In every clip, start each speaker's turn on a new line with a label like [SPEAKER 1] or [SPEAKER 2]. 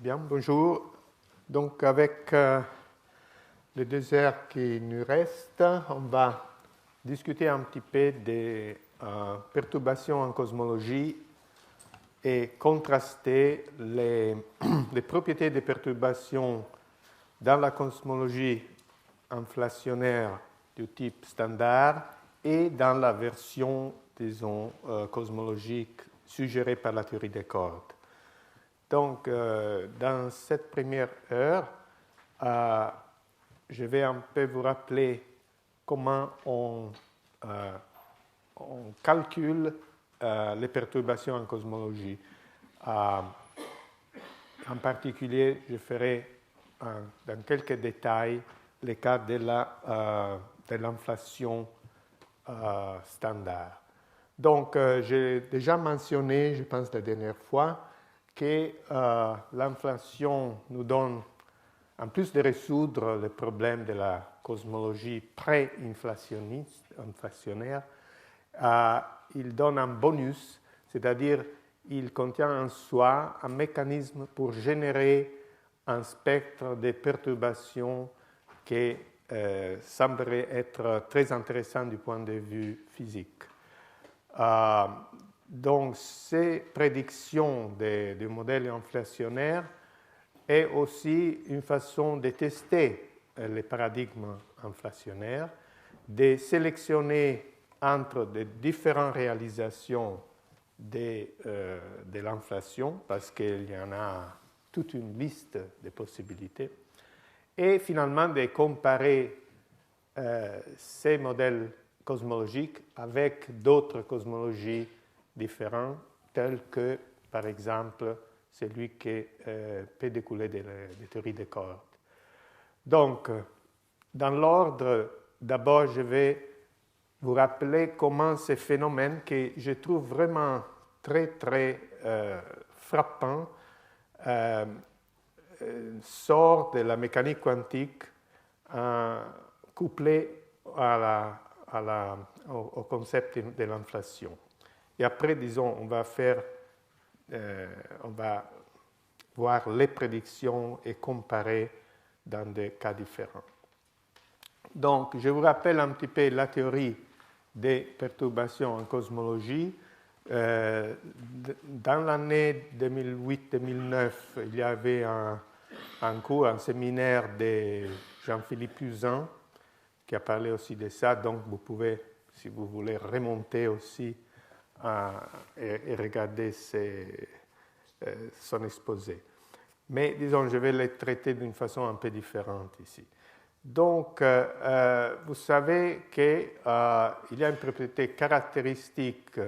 [SPEAKER 1] Bien, bonjour. Donc, avec les 2 heures qui nous restent, on va discuter un petit peu des perturbations en cosmologie et contraster les propriétés des perturbations dans la cosmologie inflationnaire du type standard et dans la version, disons, cosmologique suggérée par la théorie des cordes. Donc, dans cette première heure, je vais un peu vous rappeler comment on calcule les perturbations en cosmologie. En particulier, je ferai dans quelques détails les cas de l'inflation standard. Donc, j'ai déjà mentionné, je pense la dernière fois, que l'inflation nous donne, en plus de résoudre le problème de la cosmologie pré-inflationnaire, il donne un bonus, c'est-à-dire il contient en soi un mécanisme pour générer un spectre de perturbations qui semblerait être très intéressant du point de vue physique. Donc, ces prédictions du modèle inflationnaire est aussi une façon de tester les paradigmes inflationnaires, de sélectionner entre les différentes réalisations de l'inflation, parce qu'il y en a toute une liste de possibilités, et finalement de comparer ces modèles cosmologiques avec d'autres cosmologies différents, tels que, par exemple, celui qui peut découler des théories des cordes. Donc, dans l'ordre, d'abord, je vais vous rappeler comment ces phénomènes, que je trouve vraiment très, très frappants, sortent de la mécanique quantique couplée au concept de l'inflation. Et après, disons, on va voir les prédictions et comparer dans des cas différents. Donc, je vous rappelle un petit peu la théorie des perturbations en cosmologie. Dans l'année 2008-2009, il y avait un cours, un séminaire de Jean-Philippe Uzan qui a parlé aussi de ça. Donc, vous pouvez, si vous voulez, remonter aussi et regarder son exposé. Mais disons, je vais les traiter d'une façon un peu différente ici. Donc, vous savez qu'il y a une propriété caractéristique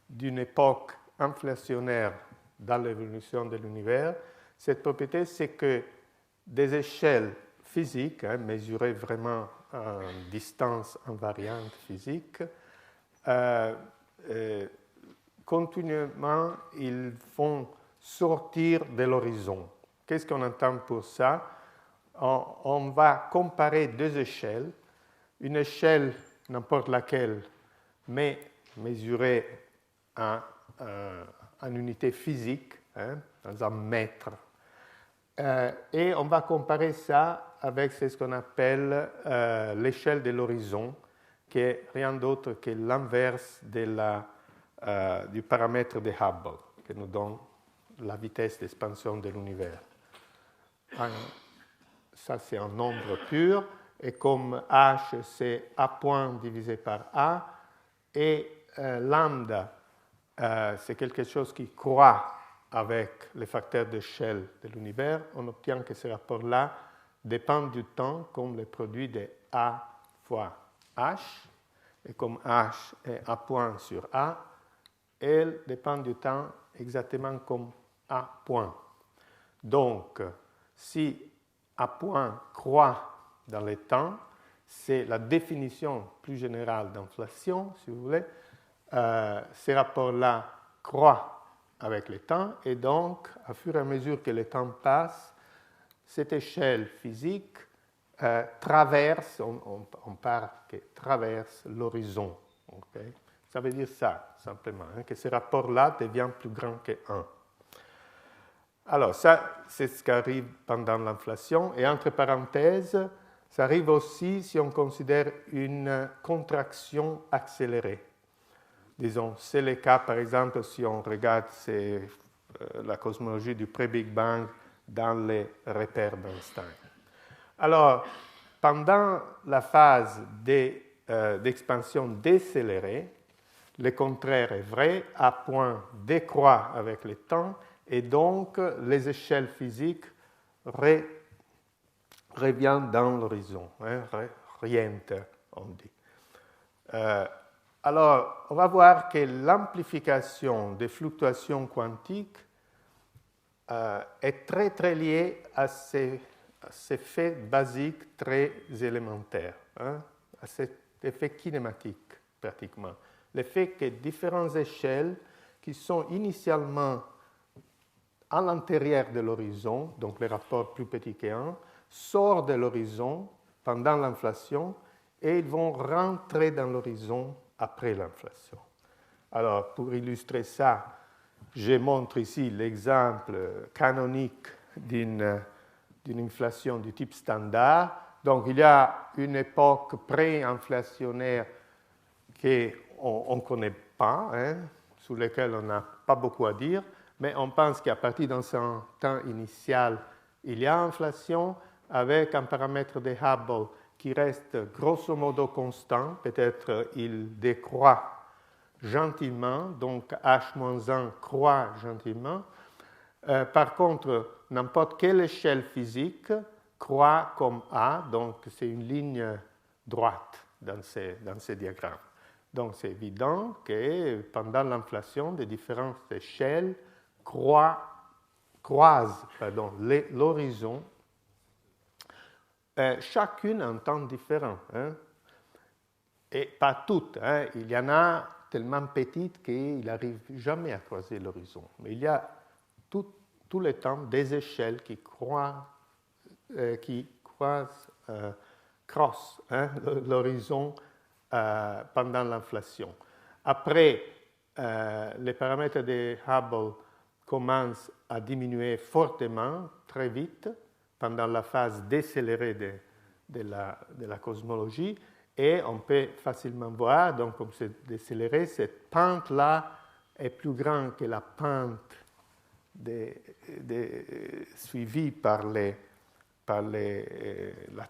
[SPEAKER 1] d'une époque inflationnaire dans l'évolution de l'univers. Cette propriété, c'est que des échelles physiques, mesurées vraiment en distance invariante physique, continuellement, ils font sortir de l'horizon. Qu'est-ce qu'on entend pour ça? On va comparer 2 échelles, une échelle n'importe laquelle, mais mesurée en unité physique, dans un mètre. Et on va comparer ça avec ce qu'on appelle l'échelle de l'horizon, qui est rien d'autre que l'inverse du paramètre de Hubble, qui nous donne la vitesse d'expansion de l'univers. Ça, c'est un nombre pur, et comme h, c'est a point divisé par a, et lambda, c'est quelque chose qui croît avec les facteurs d'échelle de l'univers, on obtient que ce rapport-là dépend du temps comme le produit de a fois h, et comme h est a point sur a, elle dépend du temps exactement comme a point. Donc, si a point croît dans le temps, c'est la définition plus générale d'inflation, si vous voulez. Ces rapports-là croît avec le temps, et donc, à fur et à mesure que le temps passe, cette échelle physique traverse, on parle que traverse l'horizon. Okay? Ça veut dire ça, simplement, que ce rapport-là devient plus grand que 1. Alors, ça, c'est ce qui arrive pendant l'inflation. Et entre parenthèses, ça arrive aussi si on considère une contraction accélérée. Disons, c'est le cas, par exemple, si on regarde la cosmologie du pré-Big Bang dans les repères d'Einstein. Alors, pendant la phase d'expansion décélérée, le contraire est vrai, A point décroît avec le temps, et donc les échelles physiques reviennent dans l'horizon, rientent, on dit. Alors, on va voir que l'amplification des fluctuations quantiques est très, très liée à ces faits basiques très élémentaires, à cet effet kinématique, pratiquement. Le fait que différentes échelles qui sont initialement à l'intérieur de l'horizon, donc les rapports plus petits que 1, sortent de l'horizon pendant l'inflation et ils vont rentrer dans l'horizon après l'inflation. Alors, pour illustrer ça, je montre ici l'exemple canonique d'une inflation du type standard. Donc, il y a une époque pré-inflationnaire qu'on ne connaît pas, sur laquelle on n'a pas beaucoup à dire, mais on pense qu'à partir d'un temps initial, il y a inflation avec un paramètre de Hubble qui reste grosso modo constant, peut-être il décroît gentiment, donc H-1 croît gentiment. Par contre, n'importe quelle échelle physique croît comme A, donc c'est une ligne droite dans ces diagrammes. Donc c'est évident que pendant l'inflation, des différentes échelles croisent l'horizon, chacune en temps différent. Et pas toutes. Il y en a tellement petites qu'il n'arrive jamais à croiser l'horizon. Mais il y a tout le temps des échelles qui croisent l'horizon pendant l'inflation. Après, les paramètres de Hubble commencent à diminuer fortement, très vite, pendant la phase décélérée de la cosmologie, et on peut facilement voir, donc comme c'est décéléré, cette pente-là est plus grande que la pente suivie par la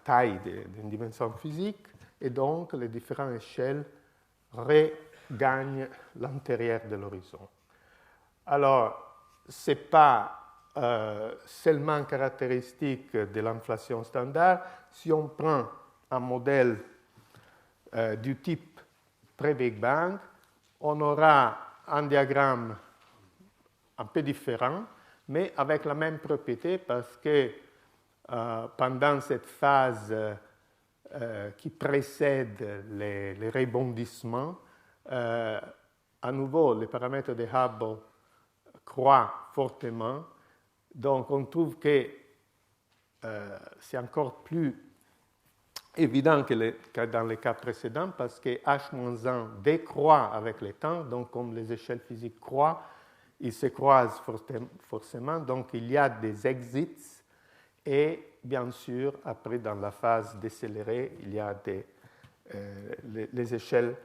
[SPEAKER 1] taille d'une dimension physique, et donc les différentes échelles regagnent l'intérieur de l'horizon. Alors, ce n'est pas seulement caractéristique de l'inflation standard. Si on prend un modèle du type pré-Big Bang, on aura un diagramme un peu différent, mais avec la même propriété parce que pendant cette phase qui précède les rebondissements, à nouveau, les paramètres de Hubble croît fortement. Donc, on trouve que c'est encore plus évident que dans les cas précédents parce que H-1 décroît avec le temps. Donc, comme les échelles physiques croient, ils se croisent forcément. Donc, il y a des exits. Et bien sûr, après, dans la phase décélérée, il y a les échelles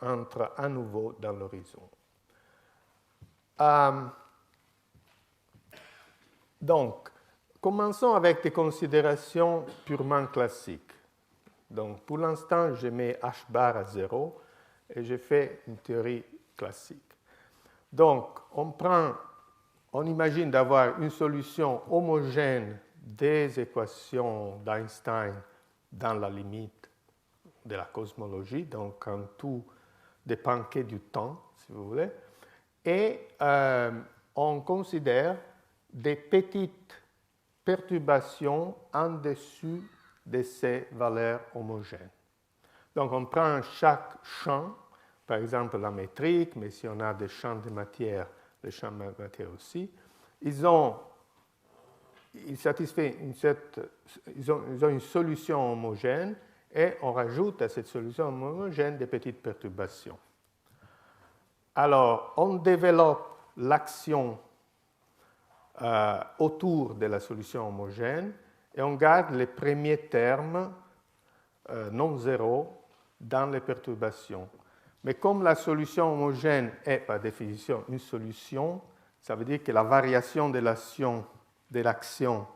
[SPEAKER 1] entrent à nouveau dans l'horizon. Donc, commençons avec des considérations purement classiques. Donc, pour l'instant, je mets H bar à 0 et je fais une théorie classique. Donc, on imagine d'avoir une solution homogène des équations d'Einstein dans la limite de la cosmologie, donc quand tout dépend que du temps, si vous voulez, et on considère des petites perturbations en dessous de ces valeurs homogènes. Donc on prend chaque champ, par exemple la métrique, mais si on a des champs de matière, les champs de matière aussi, ils ont une solution homogène et on rajoute à cette solution homogène des petites perturbations. Alors, on développe l'action autour de la solution homogène et on garde les premiers termes non zéro dans les perturbations. Mais comme la solution homogène est par définition une solution, ça veut dire que la variation de l'action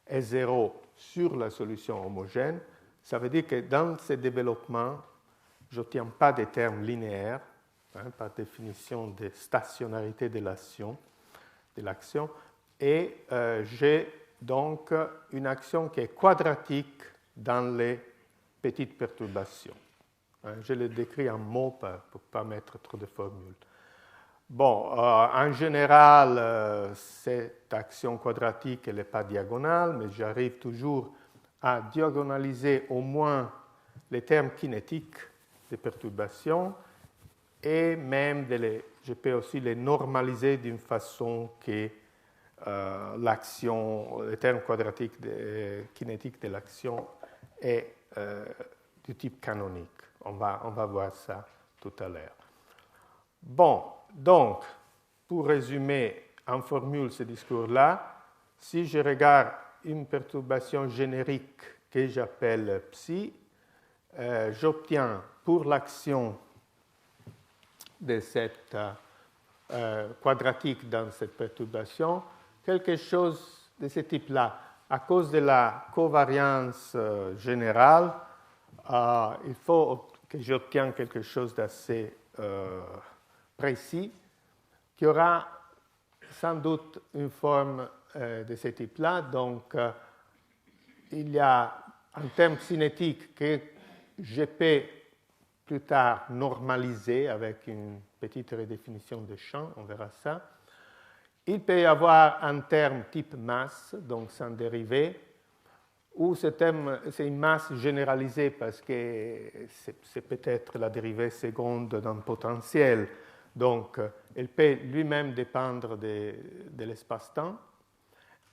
[SPEAKER 1] est zéro sur la solution homogène. Ça veut dire que dans ce développement, je n'obtiens pas des termes linéaires, par définition de stationnarité de l'action, et j'ai donc une action qui est quadratique dans les petites perturbations. Je le décris en mots pour ne pas mettre trop de formules. Bon, en général, cette action quadratique n'est pas diagonale, mais j'arrive toujours à diagonaliser au moins les termes kinétiques des perturbations et même je peux aussi les normaliser d'une façon que le terme quadratique kinétique de l'action est du type canonique. On va voir ça tout à l'heure. Bon, donc, pour résumer en formule ce discours-là, si je regarde une perturbation générique que j'appelle psi, j'obtiens pour l'action de cette quadratique dans cette perturbation quelque chose de ce type-là. À cause de la covariance générale, il faut que j'obtienne quelque chose d'assez précis, qui aura sans doute une forme de ce type-là. Donc, il y a un terme cinétique que je peux plus tard normaliser avec une petite redéfinition de champ, on verra ça. Il peut y avoir un terme type masse, donc sans dérivée, ou ce terme, c'est une masse généralisée parce que c'est peut-être la dérivée seconde d'un potentiel. Donc, elle peut lui-même dépendre de l'espace-temps.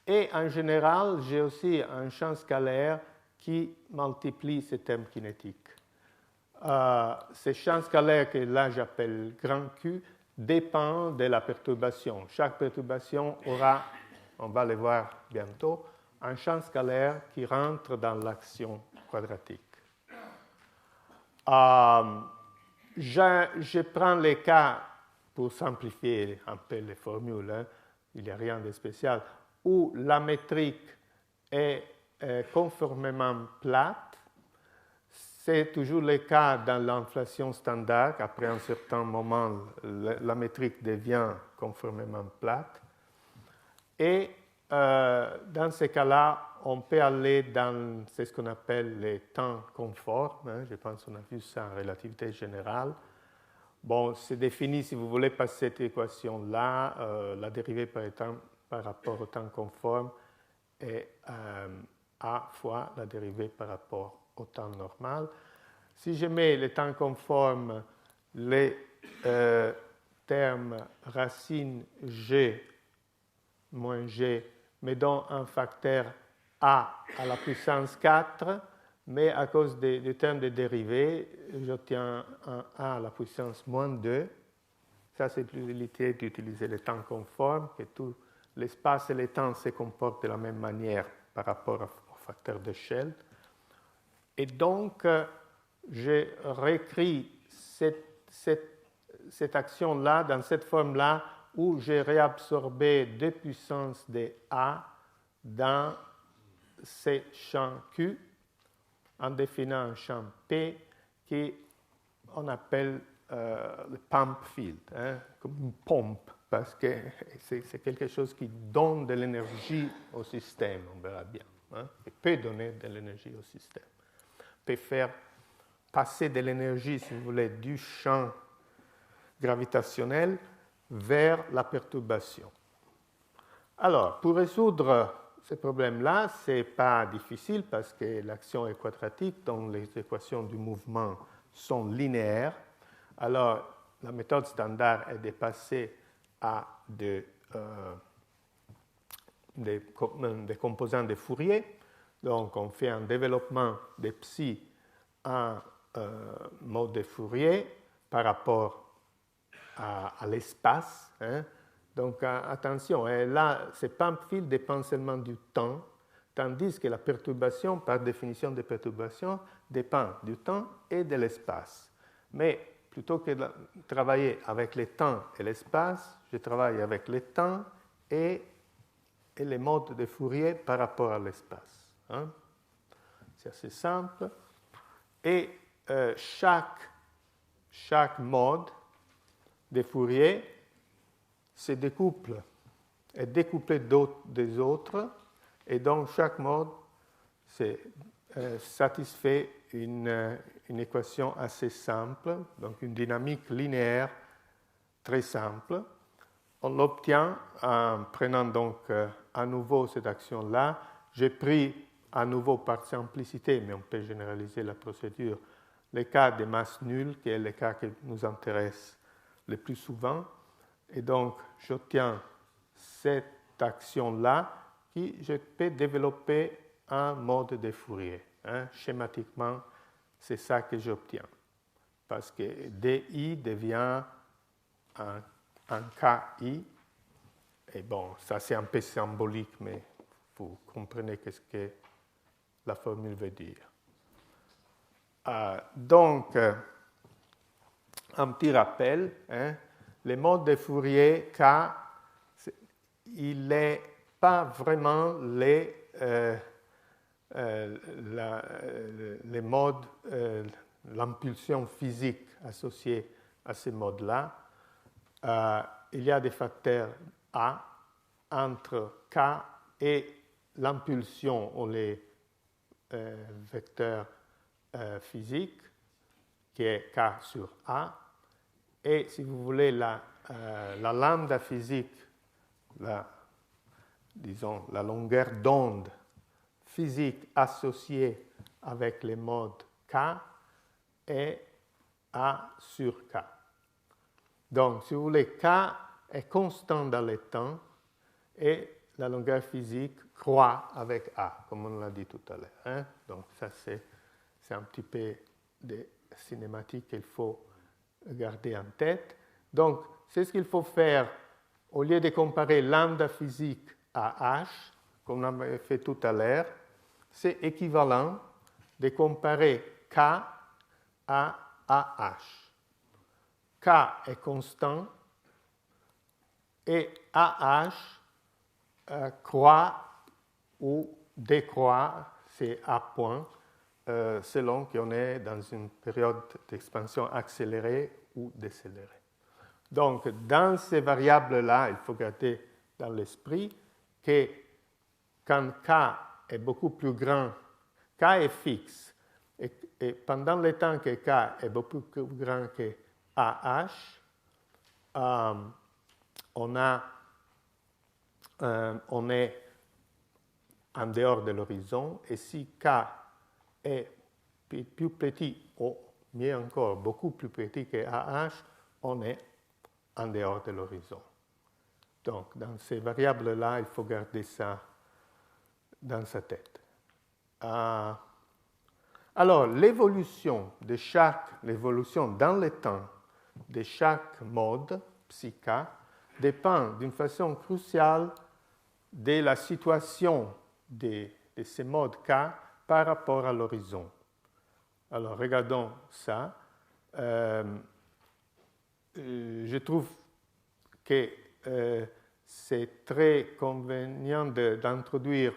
[SPEAKER 1] Et en général, j'ai aussi un champ scalaire qui multiplie ces termes kinétiques. Ces champs scalaires que là j'appelle grand Q dépendent de la perturbation. Chaque perturbation aura, on va le voir bientôt, un champ scalaire qui rentre dans l'action quadratique. Je prends les cas, pour simplifier un peu les formules, il n'y a rien de spécial, où la métrique est conformément plate. C'est toujours le cas dans l'inflation standard. Après un certain moment, la métrique devient conformément plate. Et dans ces cas-là, on peut aller dans ce qu'on appelle les temps conformes. Je pense qu'on a vu ça en relativité générale. Bon, c'est défini, si vous voulez passer cette équation-là, la dérivée par rapport au temps conforme est A fois la dérivée par rapport au temps normal. Si je mets le temps conforme, les termes racine G moins G me donnent un facteur A à la puissance 4, mais à cause du terme de dérivée, j'obtiens un A à la puissance moins 2. Ça, c'est l'utilité d'utiliser le temps conforme, que tout l'espace et le temps se comportent de la même manière par rapport au facteur d'échelle. Et donc, j'ai réécrit cette action-là dans cette forme-là où j'ai réabsorbé 2 puissances de A dans ces champs Q en définant un champ P qu'on appelle le pump field, comme une pompe, parce que c'est quelque chose qui donne de l'énergie au système, on verra bien, et peut donner de l'énergie au système. Peut faire passer de l'énergie, si vous voulez, du champ gravitationnel vers la perturbation. Alors, pour résoudre ce problème-là, ce n'est pas difficile parce que l'action est quadratique, donc les équations du mouvement sont linéaires. Alors, la méthode standard est de passer à des composants de Fourier. Donc, on fait un développement de psi en mode de Fourier par rapport à l'espace. Donc attention, et là, ce PAMP field dépend seulement du temps, tandis que la perturbation, par définition de perturbation, dépend du temps et de l'espace. Mais plutôt que de travailler avec le temps et l'espace, je travaille avec le temps et les modes de Fourier par rapport à l'espace. Hein? C'est assez simple. Et chaque mode de Fourier se découple, est découplé des autres, et donc chaque mode satisfait une équation assez simple, donc une dynamique linéaire très simple. On l'obtient en prenant donc à nouveau cette action-là. J'ai pris à nouveau par simplicité, mais on peut généraliser la procédure, le cas de masse nulle, qui est le cas qui nous intéresse le plus souvent. Et donc, j'obtiens cette action-là qui je peux développer en mode de Fourier. Hein. Schématiquement, c'est ça que j'obtiens. Parce que DI devient un KI. Et bon, ça c'est un peu symbolique, mais vous comprenez ce que la formule veut dire. Donc, un petit rappel, hein, le mode de Fourier K, il n'est pas vraiment les modes, l'impulsion physique associée à ces modes-là. Il y a des facteurs A entre K et l'impulsion ou les vecteurs physiques, qui est K sur A. Et si vous voulez, la lambda physique, disons la longueur d'onde physique associée avec les modes K est A sur K. Donc, si vous voulez, K est constant dans le temps et la longueur physique croît avec A, comme on l'a dit tout à l'heure. Hein? Donc, ça, c'est un petit peu de cinématique qu'il faut garder en tête. Donc, c'est ce qu'il faut faire au lieu de comparer lambda physique à H, comme on avait fait tout à l'heure. C'est équivalent de comparer K à AH. K est constant et AH croît ou décroît, c'est A point, selon qu'on est dans une période d'expansion accélérée ou décélérée. Donc, dans ces variables-là, il faut garder dans l'esprit que quand K est beaucoup plus grand, K est fixe, et pendant le temps que K est beaucoup plus grand que AH, on est en dehors de l'horizon, et si K est plus petit, ou mieux encore, beaucoup plus petit que AH, on est en dehors de l'horizon. Donc, dans ces variables-là, il faut garder ça dans sa tête. Alors, l'évolution dans le temps de chaque mode, psi K, dépend d'une façon cruciale de la situation de ces modes K par rapport à l'horizon. Alors, regardons ça. Je trouve que c'est très convenient d'introduire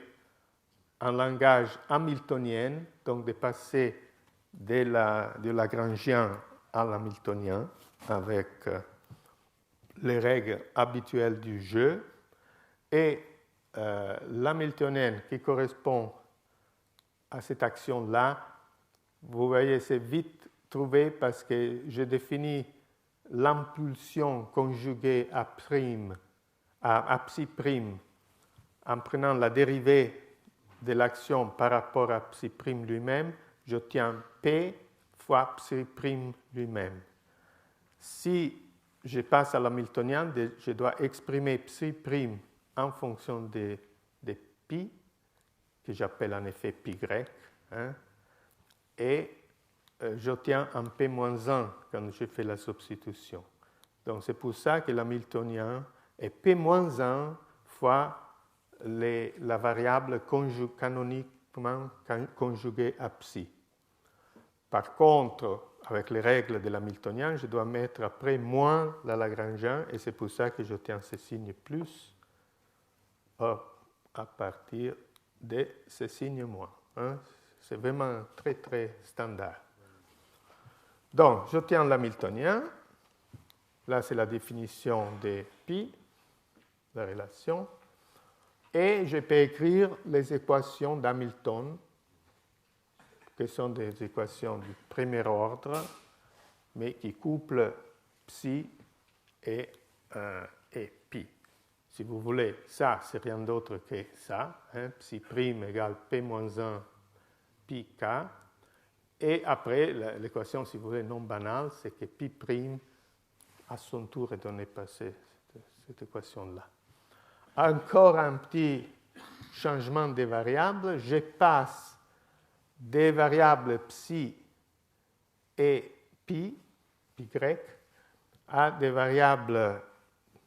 [SPEAKER 1] un langage hamiltonien, donc de passer de lagrangien à l'hamiltonien avec les règles habituelles du jeu. Et l'hamiltonienne qui correspond à cette action-là, vous voyez, c'est vite trouvé parce que je définis l'impulsion conjuguée à psi prime en prenant la dérivée de l'action par rapport à psi prime lui-même, j'obtiens P fois psi prime lui-même. Si je passe à l'hamiltonien, je dois exprimer psi prime en fonction de pi, que j'appelle en effet pi grec, hein, et j'obtiens un P-1 quand je fais la substitution. Donc c'est pour ça que l'hamiltonien et P-1 fois la variable canoniquement conjuguée à psi. Par contre, avec les règles de l'hamiltonien, je dois mettre après moins la Lagrangian, et c'est pour ça que j'obtiens ce signe plus à partir de ce signe moins. Hein. C'est vraiment très, très standard. Donc, j'obtiens l'hamiltonien. Là, c'est la définition de pi, la relation. Et je peux écrire les équations d'Hamilton, qui sont des équations du premier ordre, mais qui couplent psi et pi. Si vous voulez, ça, c'est rien d'autre que ça. Hein, psi prime égale p-1 pi k. Et après, l'équation, si vous voulez, non banale, c'est que pi prime, à son tour, est donné par cette équation-là. Encore un petit changement des variables. Je passe des variables psi et pi grec, à des variables,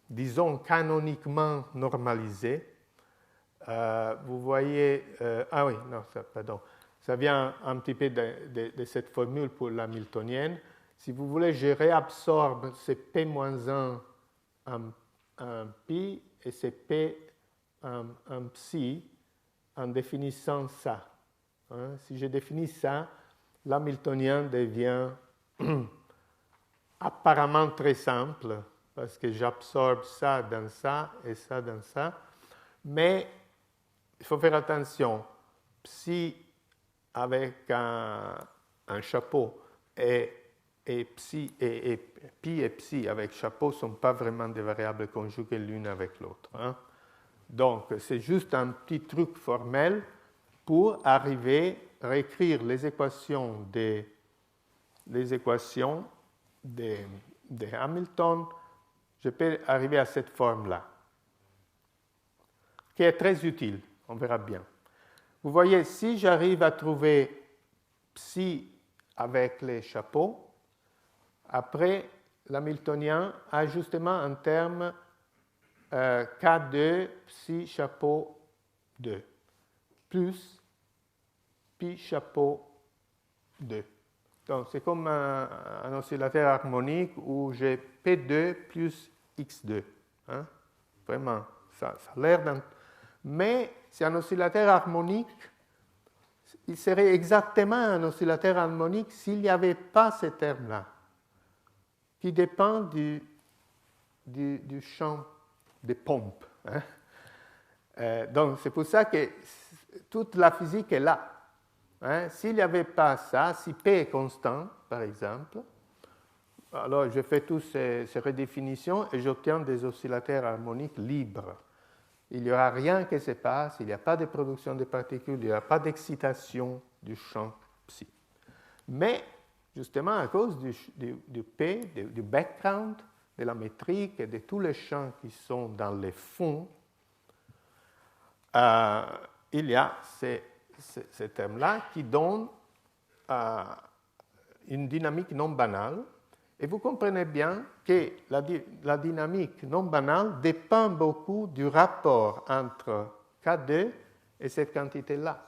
[SPEAKER 1] disons, canoniquement normalisées. Vous voyez, ah oui, non, pardon, ça vient un petit peu de cette formule pour l'hamiltonienne. Si vous voulez, je réabsorbe ce P-1 en pi et ce P en psi en définissant ça. Hein? Si je définis ça, l'hamiltonien devient apparemment très simple parce que j'absorbe ça dans ça et ça dans ça. Mais il faut faire attention. Psi avec un chapeau et pi et psi avec chapeau ne sont pas vraiment des variables conjuguées l'une avec l'autre. Hein? Donc, c'est juste un petit truc formel pour arriver à réécrire les équations de Hamilton. Je peux arriver à cette forme-là, qui est très utile, on verra bien. Vous voyez, si j'arrive à trouver psi avec les chapeaux, après, l'hamiltonien a justement un terme K2 psi chapeau 2 plus pi chapeau 2. Donc, c'est comme un oscillateur harmonique où j'ai P2 plus X2. Hein? Vraiment, ça a l'air d'un... Mais c'est un oscillateur harmonique. Il serait exactement un oscillateur harmonique s'il n'y avait pas ce terme-là, qui dépend du champ des pompes. Hein? Donc, c'est pour ça que toute la physique est là. Hein? S'il n'y avait pas ça, si P est constant, par exemple, alors je fais toutes ces redéfinitions et j'obtiens des oscillateurs harmoniques libres. Il n'y aura rien qui se passe, il n'y a pas de production de particules, il n'y a pas d'excitation du champ psi. Mais, justement, à cause du P, du background, de la métrique et de tous les champs qui sont dans les fonds, il y a ce terme-là qui donne une dynamique non banale. Et vous comprenez bien que la dynamique non banale dépend beaucoup du rapport entre K2 et cette quantité-là.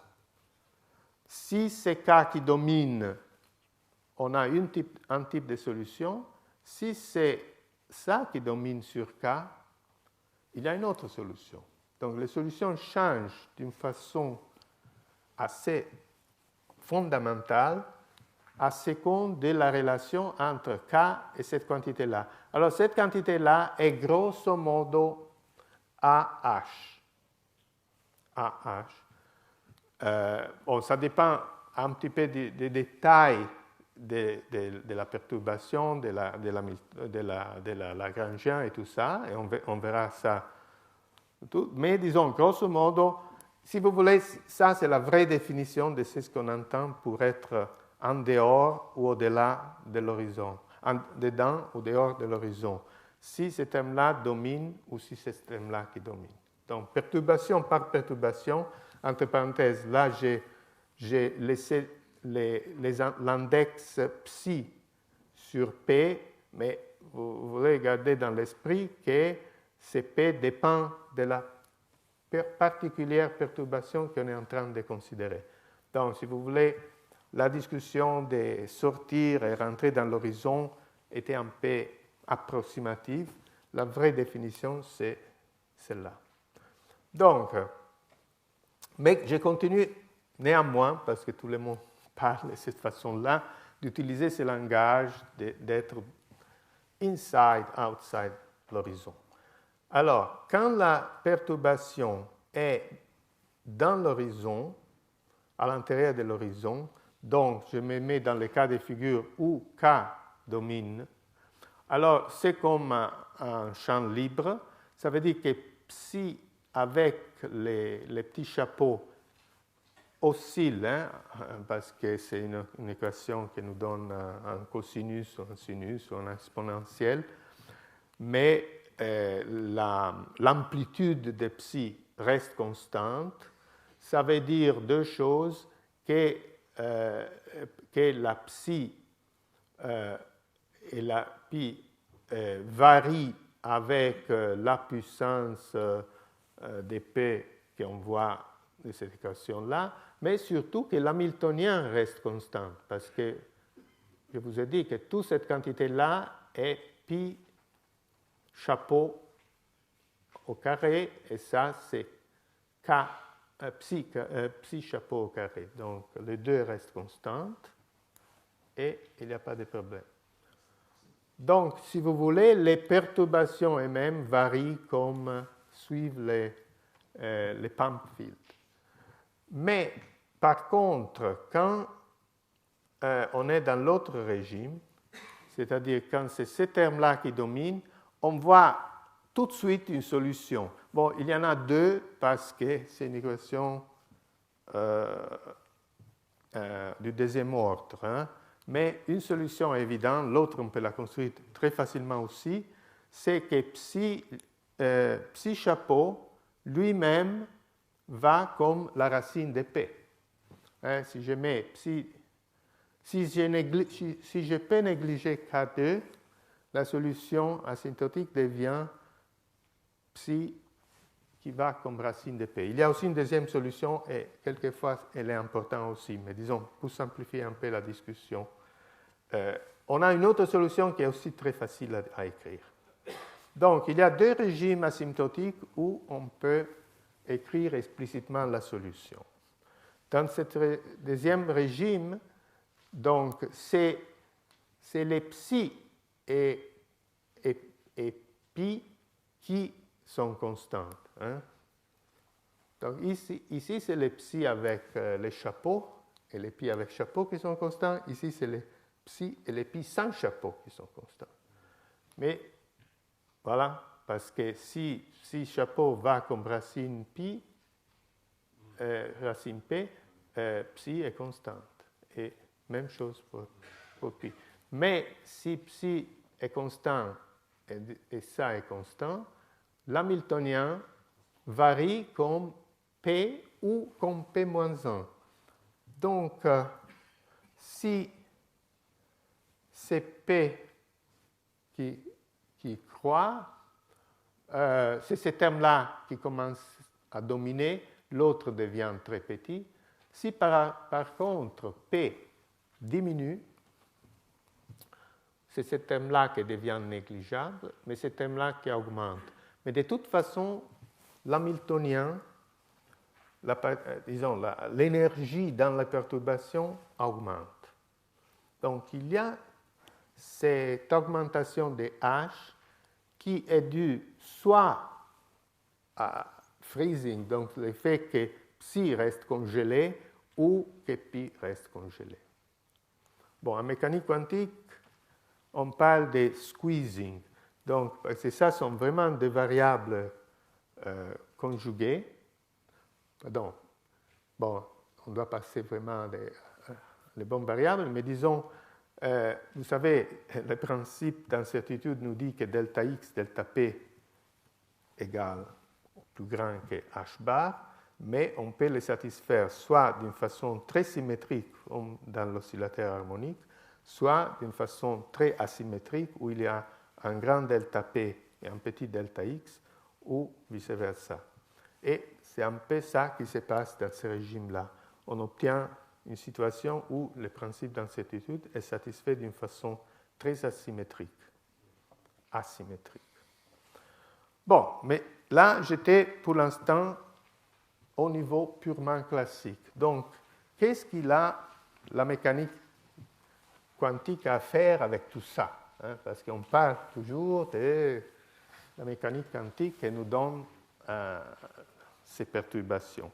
[SPEAKER 1] Si c'est K qui domine, on a un type de solution. Si c'est ça qui domine sur K, il y a une autre solution. Donc les solutions changent d'une façon assez fondamentale à seconde de la relation entre K et cette quantité-là. Alors, cette quantité-là est grosso modo AH. Bon, ça dépend un petit peu des détails de la perturbation, de la Lagrangian et tout ça, et on verra ça. Mais disons, grosso modo, si vous voulez, ça c'est la vraie définition de ce qu'on entend pour être en dehors ou au-delà de l'horizon, dedans ou dehors de l'horizon, si ce terme-là domine ou si c'est ce terme-là qui domine. Donc, perturbation par perturbation, entre parenthèses, là j'ai laissé l'index psi sur P, mais vous voulez garder dans l'esprit que Cp dépend de la particulière perturbation qu'on est en train de considérer. Donc, si vous voulez, la discussion de sortir et rentrer dans l'horizon était un peu approximative. La vraie définition, c'est celle-là. Donc, mais je continue néanmoins, parce que tout le monde parle de cette façon-là, d'utiliser ce langage d'être inside, outside l'horizon. Alors, quand la perturbation est dans l'horizon, à l'intérieur de l'horizon, donc je me mets dans le cas de figure où K domine, alors c'est comme un champ libre, ça veut dire que psi avec les petits chapeaux oscille, parce que c'est une équation qui nous donne un cosinus ou un sinus ou un exponentiel, mais l'amplitude de psi reste constante. Ça veut dire deux choses, que la psi et la pi varient avec la puissance de p qu'on voit de cette équation-là, mais surtout que l'hamiltonien reste constant, parce que je vous ai dit que toute cette quantité-là est pi chapeau au carré, et ça, c'est psi chapeau au carré. Donc, les deux restent constantes, et il n'y a pas de problème. Donc, si vous voulez, les perturbations elles-mêmes varient comme suivent les pump fields. Mais, par contre, quand on est dans l'autre régime, c'est-à-dire quand c'est ce terme-là qui domine, on voit tout de suite une solution. Bon, il y en a deux parce que c'est une équation du deuxième ordre, mais une solution est évidente, l'autre on peut la construire très facilement aussi, c'est que psi chapeau lui-même va comme la racine de p. Si je mets psi, si je peux négliger K2, la solution asymptotique devient psi qui va comme racine de p. Il y a aussi une deuxième solution et quelquefois elle est importante aussi, mais disons, pour simplifier un peu la discussion, on a une autre solution qui est aussi très facile à écrire. Donc, il y a deux régimes asymptotiques où on peut écrire explicitement la solution. Dans ce deuxième régime, donc, c'est les psi et pi qui sont constantes. Donc, ici c'est les psi avec les chapeaux et les pi avec chapeau qui sont constants. Ici, c'est les psi et les pi sans chapeau qui sont constants. Mais, voilà, parce que si chapeau va comme racine pi, racine p, psi est constante. Et même chose pour pi. Mais si psi est constant et ça est constant, l'hamiltonien varie comme p ou comme p-1. Donc, si c'est p qui croît, c'est ce terme-là qui commence à dominer, l'autre devient très petit. Si par contre P diminue, c'est ce terme-là qui devient négligeable, mais ce terme-là qui augmente. Mais de toute façon, l'hamiltonien, l'énergie dans la perturbation augmente. Donc il y a cette augmentation de H qui est due soit à freezing, donc le fait que psi reste congelé, ou que pi reste congelé. Bon, en mécanique quantique, on parle de squeezing. Donc, parce que ça sont vraiment des variables conjuguées. Pardon. Bon, on doit passer vraiment les bonnes variables, mais disons, vous savez, le principe d'incertitude nous dit que delta x, delta p égale plus grand que h bar, mais on peut les satisfaire soit d'une façon très symétrique, comme dans l'oscillateur harmonique, soit d'une façon très asymétrique, où il y a un grand delta p et un petit delta x, ou vice-versa. Et c'est un peu ça qui se passe dans ce régime-là. On obtient une situation où le principe d'incertitude est satisfait d'une façon très asymétrique. Bon, mais là, j'étais pour l'instant au niveau purement classique. Donc, qu'est-ce qu'il a la mécanique quantique à faire avec tout ça, hein? Parce qu'on parle toujours de la mécanique quantique qui nous donne ces perturbations.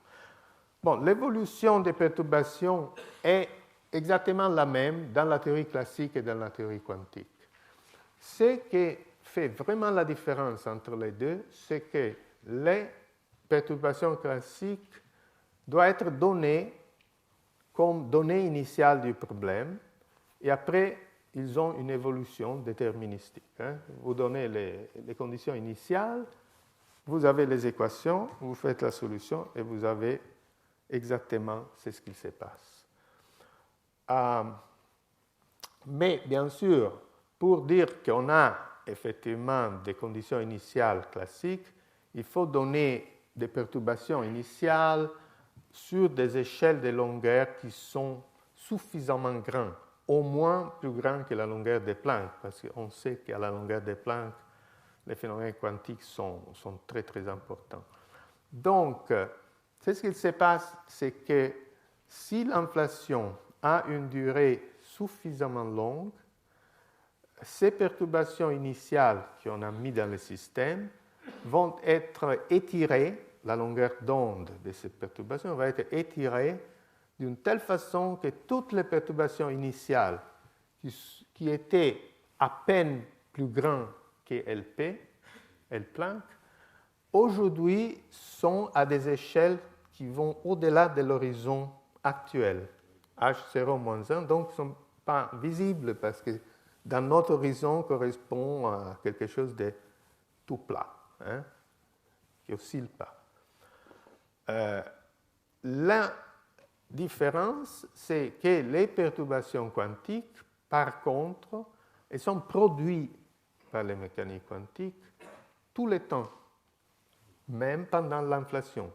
[SPEAKER 1] Bon, l'évolution des perturbations est exactement la même dans la théorie classique et dans la théorie quantique. Ce qui fait vraiment la différence entre les deux, c'est que les perturbations classiques doivent être données comme données initiales du problème, et après, ils ont une évolution déterministique. Hein. Vous donnez les conditions initiales, vous avez les équations, vous faites la solution, et vous avez exactement ce qui se passe. Mais bien sûr, pour dire qu'on a effectivement des conditions initiales classiques, il faut donner des perturbations initiales sur des échelles de longueur qui sont suffisamment grandes, au moins plus grandes que la longueur de Planck, parce qu'on sait qu'à la longueur de Planck, les phénomènes quantiques sont très très importants. Donc, ce qui se passe, c'est que si l'inflation a une durée suffisamment longue, ces perturbations initiales qu'on a mises dans le système vont être étirées, la longueur d'onde de ces perturbations va être étirée d'une telle façon que toutes les perturbations initiales qui étaient à peine plus grandes que LP, L-Planck, aujourd'hui sont à des échelles qui vont au-delà de l'horizon actuel, H0-1, donc ne sont pas visibles parce que dans notre horizon correspond à quelque chose de tout plat, hein, qui n'oscille pas. La différence, c'est que les perturbations quantiques, par contre, elles sont produites par les mécaniques quantiques tout le temps, même pendant l'inflation.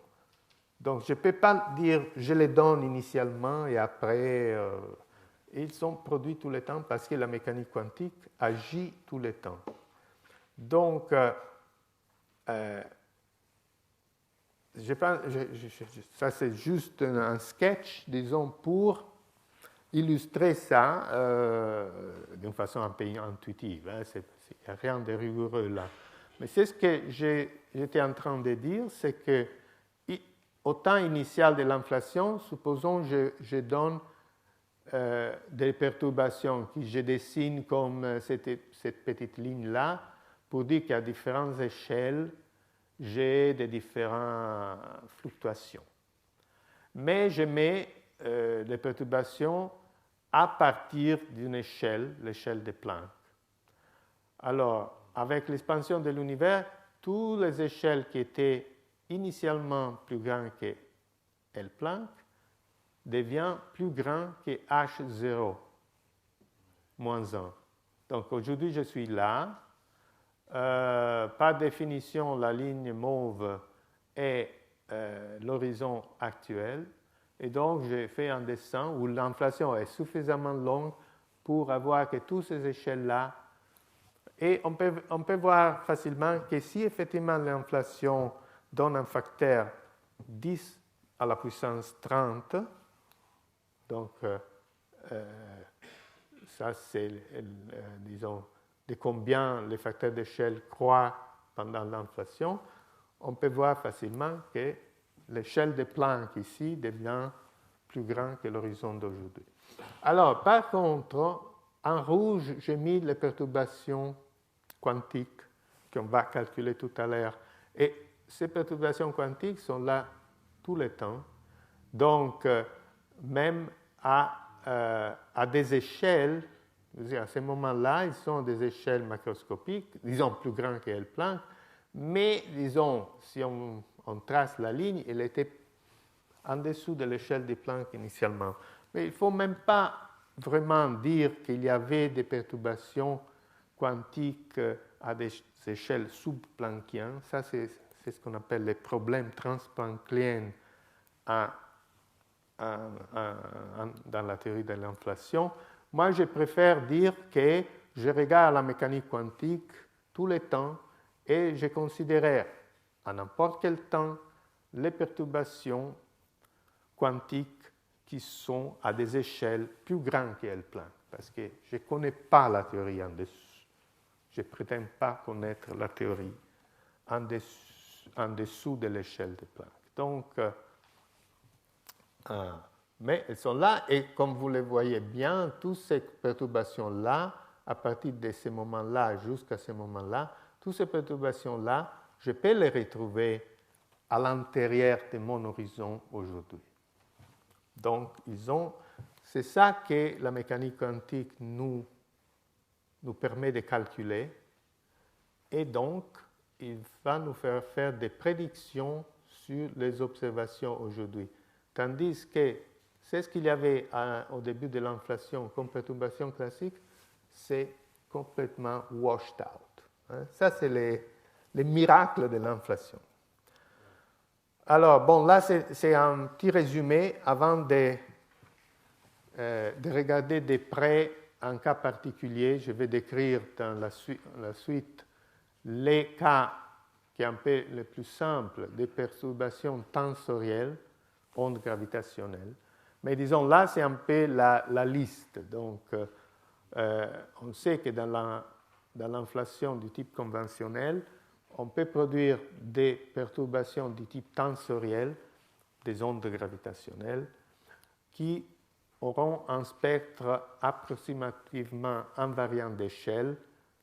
[SPEAKER 1] Donc, je ne peux pas dire je les donne initialement et après, ils sont produits tout le temps parce que la mécanique quantique agit tout le temps. Donc, ça c'est juste un sketch, disons, pour illustrer ça d'une façon un peu intuitive. Hein. Il n'y a rien de rigoureux là. Mais c'est ce que j'étais en train de dire, c'est que au temps initial de l'inflation, supposons que je donne des perturbations que je dessine comme cette petite ligne-là, pour dire qu'à différentes échelles, j'ai des différentes fluctuations. Mais je mets les perturbations à partir d'une échelle, l'échelle de Planck. Alors, avec l'expansion de l'univers, toutes les échelles qui étaient initialement plus grandes que L-Planck deviennent plus grandes que H0 moins 1. Donc aujourd'hui, je suis là. Par définition, la ligne mauve est l'horizon actuel. Et donc, j'ai fait un dessin où l'inflation est suffisamment longue pour avoir que toutes ces échelles-là. Et on peut voir facilement que si effectivement l'inflation donne un facteur 10 à la puissance 30, donc ça c'est, disons, de combien les facteurs d'échelle croît pendant l'inflation, on peut voir facilement que l'échelle de Planck ici devient plus grande que l'horizon d'aujourd'hui. Alors, par contre, en rouge, j'ai mis les perturbations quantiques qu'on va calculer tout à l'heure. Et ces perturbations quantiques sont là tout le temps. Donc, même à des échelles, à ce moment-là, ils sont des échelles macroscopiques, disons plus grandes que L-Planck, mais disons, si on trace la ligne, elle était en dessous de l'échelle de Planck initialement. Mais il ne faut même pas vraiment dire qu'il y avait des perturbations quantiques à des échelles sub-planckiennes. Ça, c'est c'est ce qu'on appelle les problèmes transplanckiens dans la théorie de l'inflation. Moi, je préfère dire que je regarde la mécanique quantique tout le temps et je considère à n'importe quel temps les perturbations quantiques qui sont à des échelles plus grandes que L-Planck, parce que je ne connais pas la théorie en dessous. Je ne prétends pas connaître la théorie en dessous de l'échelle de Planck. Donc, mais elles sont là, et comme vous le voyez bien, toutes ces perturbations-là, à partir de ce moment-là jusqu'à ce moment-là, toutes ces perturbations-là, je peux les retrouver à l'intérieur de mon horizon aujourd'hui. Donc, c'est ça que la mécanique quantique nous permet de calculer, et donc, il va nous faire des prédictions sur les observations aujourd'hui. Tandis que c'est ce qu'il y avait au début de l'inflation comme perturbation classique, c'est complètement washed out. Ça, c'est les miracles de l'inflation. Alors, bon, là, c'est un petit résumé avant de regarder de près un cas particulier. Je vais décrire dans la suite les cas qui sont un peu les plus simples des perturbations tensorielles, ondes gravitationnelles. Mais disons, là, c'est un peu la liste. Donc, on sait que dans l'inflation du type conventionnel, on peut produire des perturbations du type tensoriel, des ondes gravitationnelles, qui auront un spectre approximativement invariant d'échelle.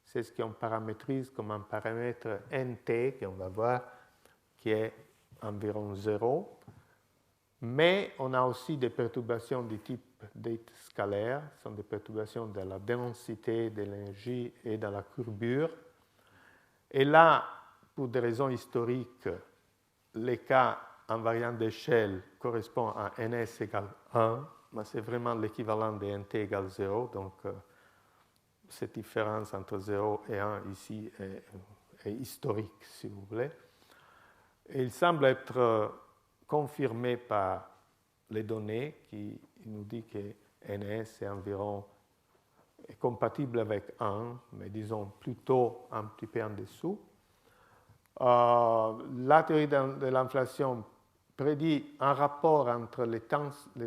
[SPEAKER 1] C'est ce qu'on paramétrise comme un paramètre NT, qu'on va voir, qui est environ 0. Mais on a aussi des perturbations du type date scalaire, ce sont des perturbations de la densité de l'énergie et de la courbure. Et là, pour des raisons historiques, les cas invariants d'échelle correspondent à ns égale 1, mais c'est vraiment l'équivalent de nt égale 0, donc cette différence entre 0 et 1 ici est historique, si vous voulez. Et il semble être confirmé par les données qui nous disent que ns est compatible avec 1, mais disons plutôt un petit peu en dessous. La théorie de l'inflation prédit un rapport entre les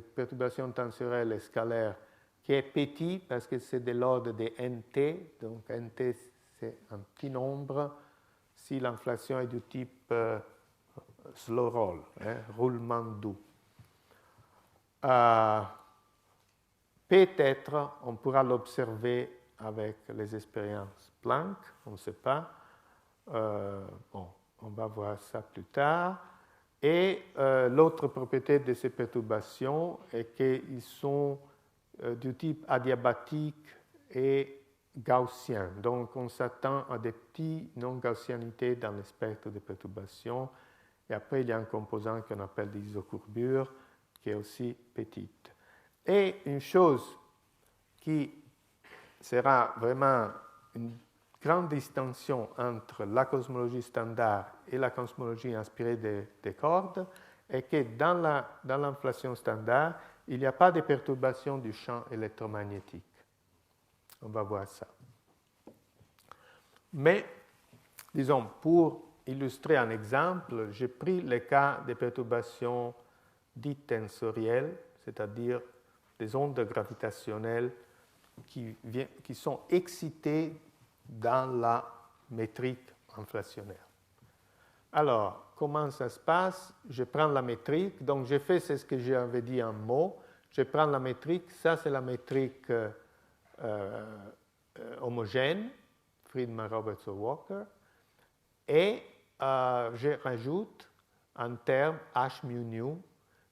[SPEAKER 1] perturbations tensorielles et scalaires qui est petit parce que c'est de l'ordre de nt, donc nt c'est un petit nombre si l'inflation est du type slow roll, roulement doux. Peut-être on pourra l'observer avec les expériences Planck, on ne sait pas. Bon, on va voir ça plus tard. Et l'autre propriété de ces perturbations est qu'ils sont du type adiabatique et gaussien. Donc, on s'attend à des petites non-gaussianités dans le spectre de perturbations. Et après, il y a un composant qu'on appelle l'isocourbure, qui est aussi petite. Et une chose qui sera vraiment une grande distinction entre la cosmologie standard et la cosmologie inspirée des cordes est que dans l'inflation standard, il n'y a pas de perturbation du champ électromagnétique. On va voir ça. Mais, disons, pour illustrer un exemple, j'ai pris le cas des perturbations dites tensorielles, c'est-à-dire des ondes gravitationnelles qui sont excitées dans la métrique inflationnnaire. Alors, comment ça se passe? Je prends la métrique, donc j'ai fait ce que j'avais dit en mots. Je prends la métrique, ça c'est la métrique homogène, Friedman, Roberts, Walker, et je rajoute un terme H mu nu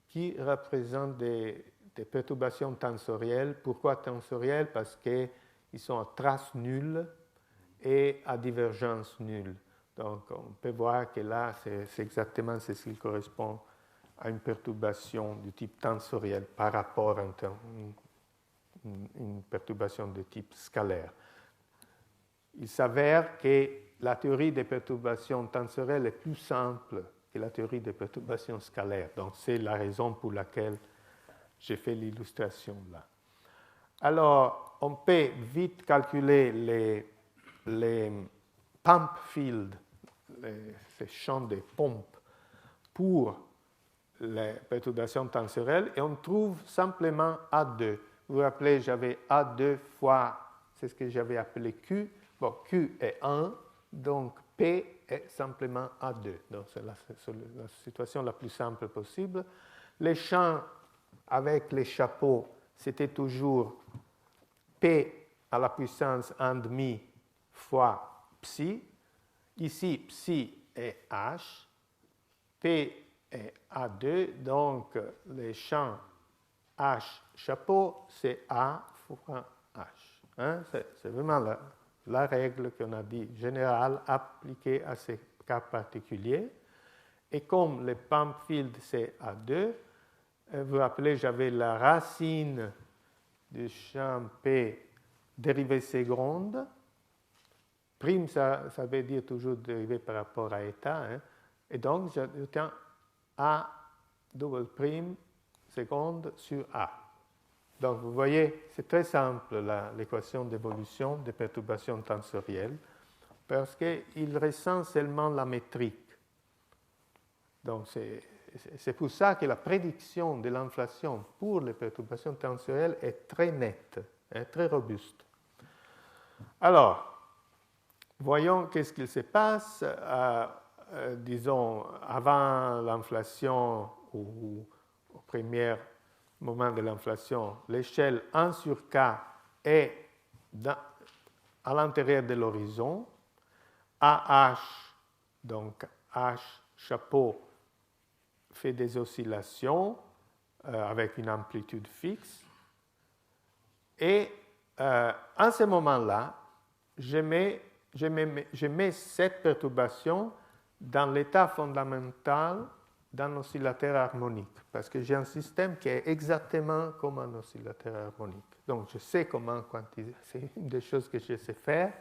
[SPEAKER 1] qui représente des perturbations tensorielles. Pourquoi tensorielles? Parce qu'ils sont à trace nulle et à divergence nulle. Donc, on peut voir que là, c'est exactement ce qui correspond à une perturbation du type tensoriel par rapport à une perturbation de type scalaire. Il s'avère que la théorie des perturbations tensorielles est plus simple que la théorie des perturbations scalaires. Donc, c'est la raison pour laquelle j'ai fait l'illustration là. Alors, on peut vite calculer les pump fields, ces champs de pompe pour les perturbations tensorielles, et on trouve simplement A2. Vous vous rappelez, j'avais A2 fois, c'est ce que j'avais appelé Q. Bon, Q est 1, donc P est simplement A2. Donc, c'est la situation la plus simple possible. Les champs avec les chapeaux, c'était toujours P à la puissance 1,5 fois psi. Ici, psi est H. P est A2, donc les champs H chapeau, c'est A fois H. Hein? C'est vraiment la règle qu'on a dit générale appliquée à ces cas particuliers. Et comme le pump field c'est A2, vous vous rappelez, j'avais la racine du champ P dérivée seconde. Prime, ça veut dire toujours dérivée par rapport à état. Hein? Et donc, j'obtiens A double prime seconde sur A. Donc, vous voyez, c'est très simple l'équation d'évolution des perturbations tensorielles parce qu'il ressent seulement la métrique. Donc, c'est pour ça que la prédiction de l'inflation pour les perturbations tensorielles est très nette, hein, très robuste. Alors, voyons qu'est-ce qu'il se passe, disons, avant l'inflation ou au premier moment de l'inflation. L'échelle 1 sur K est à l'intérieur de l'horizon. AH, donc H chapeau, fait des oscillations avec une amplitude fixe. Et à ce moment-là, je mets cette perturbation dans l'état fondamental d'un oscillateur harmonique, parce que j'ai un système qui est exactement comme un oscillateur harmonique. Donc, je sais comment quantifier. C'est une des choses que je sais faire,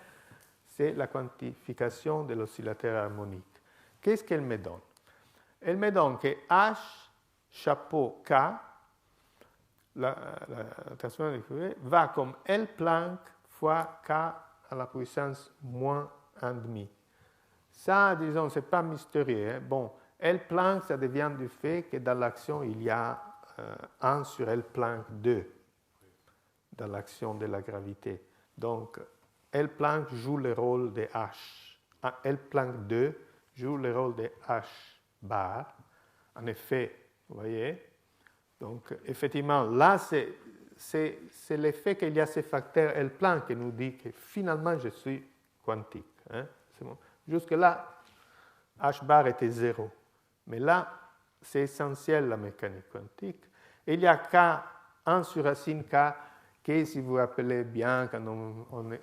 [SPEAKER 1] c'est la quantification de l'oscillateur harmonique. Qu'est-ce qu'elle me donne? Elle me donne que H chapeau K, la transformation de Fourier, va comme L Planck fois K à la puissance moins 1,5. Ça, disons, ce n'est pas mystérieux. Hein? Bon, L Planck, ça devient du fait que dans l'action, il y a 1 sur L Planck 2 dans l'action de la gravité. Donc, L Planck joue le rôle de H. L Planck 2 joue le rôle de H bar. En effet, vous voyez. Donc, effectivement, là, c'est l'effet qu'il y a ce facteur L Planck qui nous dit que finalement, je suis quantique. Hein? Bon. Jusque-là, H bar était 0. Mais là, c'est essentiel la mécanique quantique. Et il y a K, 1 sur racine K, qui, si vous vous rappelez bien, quand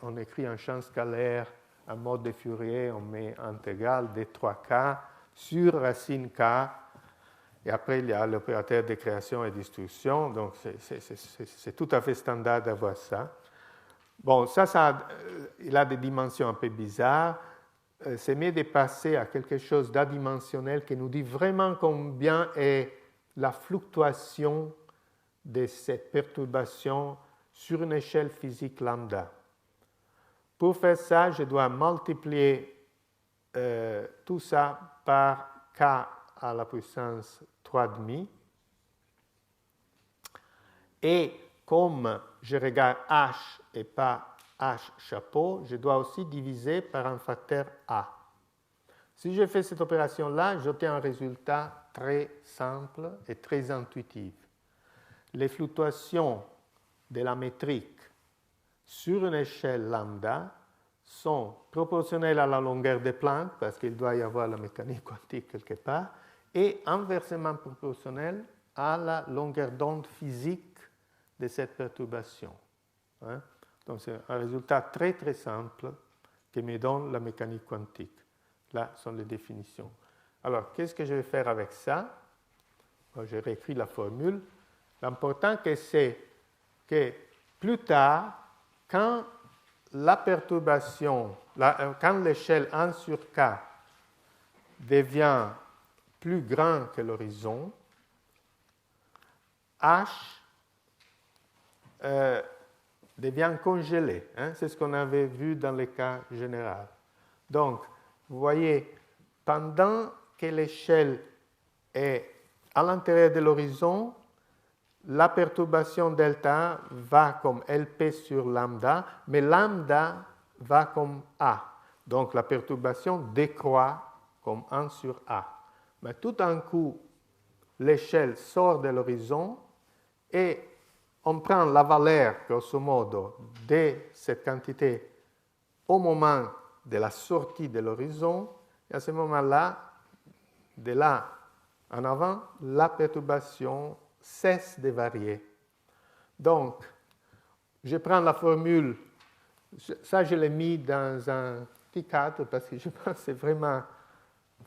[SPEAKER 1] on écrit un champ scalaire en mode de Fourier, on met intégrale de 3K sur racine K. Et après, il y a l'opérateur de création et destruction. Donc, c'est tout à fait standard d'avoir ça. Bon, il a des dimensions un peu bizarres. C'est mieux de passer à quelque chose d'adimensionnel qui nous dit vraiment combien est la fluctuation de cette perturbation sur une échelle physique lambda. Pour faire ça, je dois multiplier tout ça par K à la puissance 3,5. Et comme je regarde H et pas H chapeau, je dois aussi diviser par un facteur A. Si je fais cette opération-là, j'obtiens un résultat très simple et très intuitif. Les fluctuations de la métrique sur une échelle lambda sont proportionnelles à la longueur de Planck, parce qu'il doit y avoir la mécanique quantique quelque part, et inversement proportionnelles à la longueur d'onde physique de cette perturbation. Hein? Donc, c'est un résultat très, très simple qui me donne la mécanique quantique. Là sont les définitions. Alors, qu'est-ce que je vais faire avec ça? J'ai réécrit la formule. L'important, c'est que plus tard, quand la perturbation quand l'échelle 1 sur K devient plus grand que l'horizon, H devient congelé. Hein? C'est ce qu'on avait vu dans le cas général. Donc, vous voyez, pendant que l'échelle est à l'intérieur de l'horizon, la perturbation delta va comme LP sur lambda, mais lambda va comme A. Donc, la perturbation décroît comme 1 sur A. Mais tout d'un coup, l'échelle sort de l'horizon et on prend la valeur, grosso modo, de cette quantité au moment de la sortie de l'horizon. Et à ce moment-là, de là en avant, la perturbation cesse de varier. Donc, je prends la formule, ça je l'ai mis dans un petit cadre parce que je pense que c'est vraiment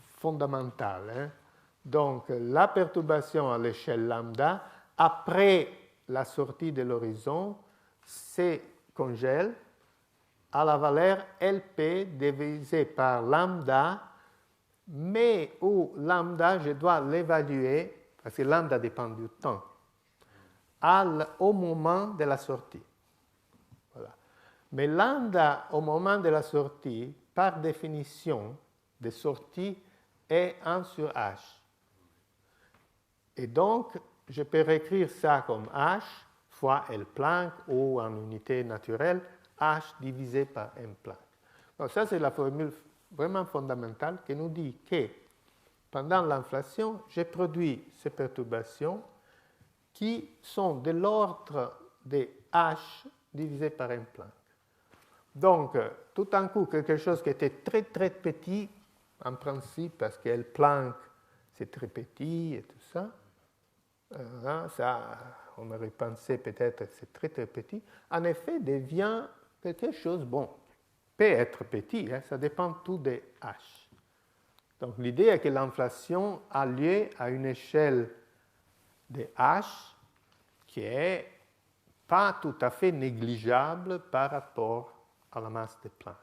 [SPEAKER 1] fondamental. Hein? Donc, la perturbation à l'échelle lambda, après la sortie de l'horizon, se congèle à la valeur LP divisé par lambda, mais où lambda, je dois l'évaluer, parce que lambda dépend du temps, au moment de la sortie. Voilà. Mais lambda, au moment de la sortie, par définition de sortie, est 1 sur H. Et donc, je peux réécrire ça comme H fois L Planck, ou en unité naturelle, H divisé par M Planck. Donc, ça, c'est la formule vraiment fondamentale qui nous dit que pendant l'inflation, j'ai produit ces perturbations qui sont de l'ordre de H divisé par M Planck. Donc, tout d'un coup, quelque chose qui était très, très petit, en principe, parce que L Planck, c'est très petit et tout ça, ça, on aurait pensé peut-être que c'est très, très petit, en effet, devient quelque chose, bon, peut être petit, hein, ça dépend tout de H. Donc, l'idée est que l'inflation a lieu à une échelle de H qui est pas tout à fait négligeable par rapport à la masse de Planck.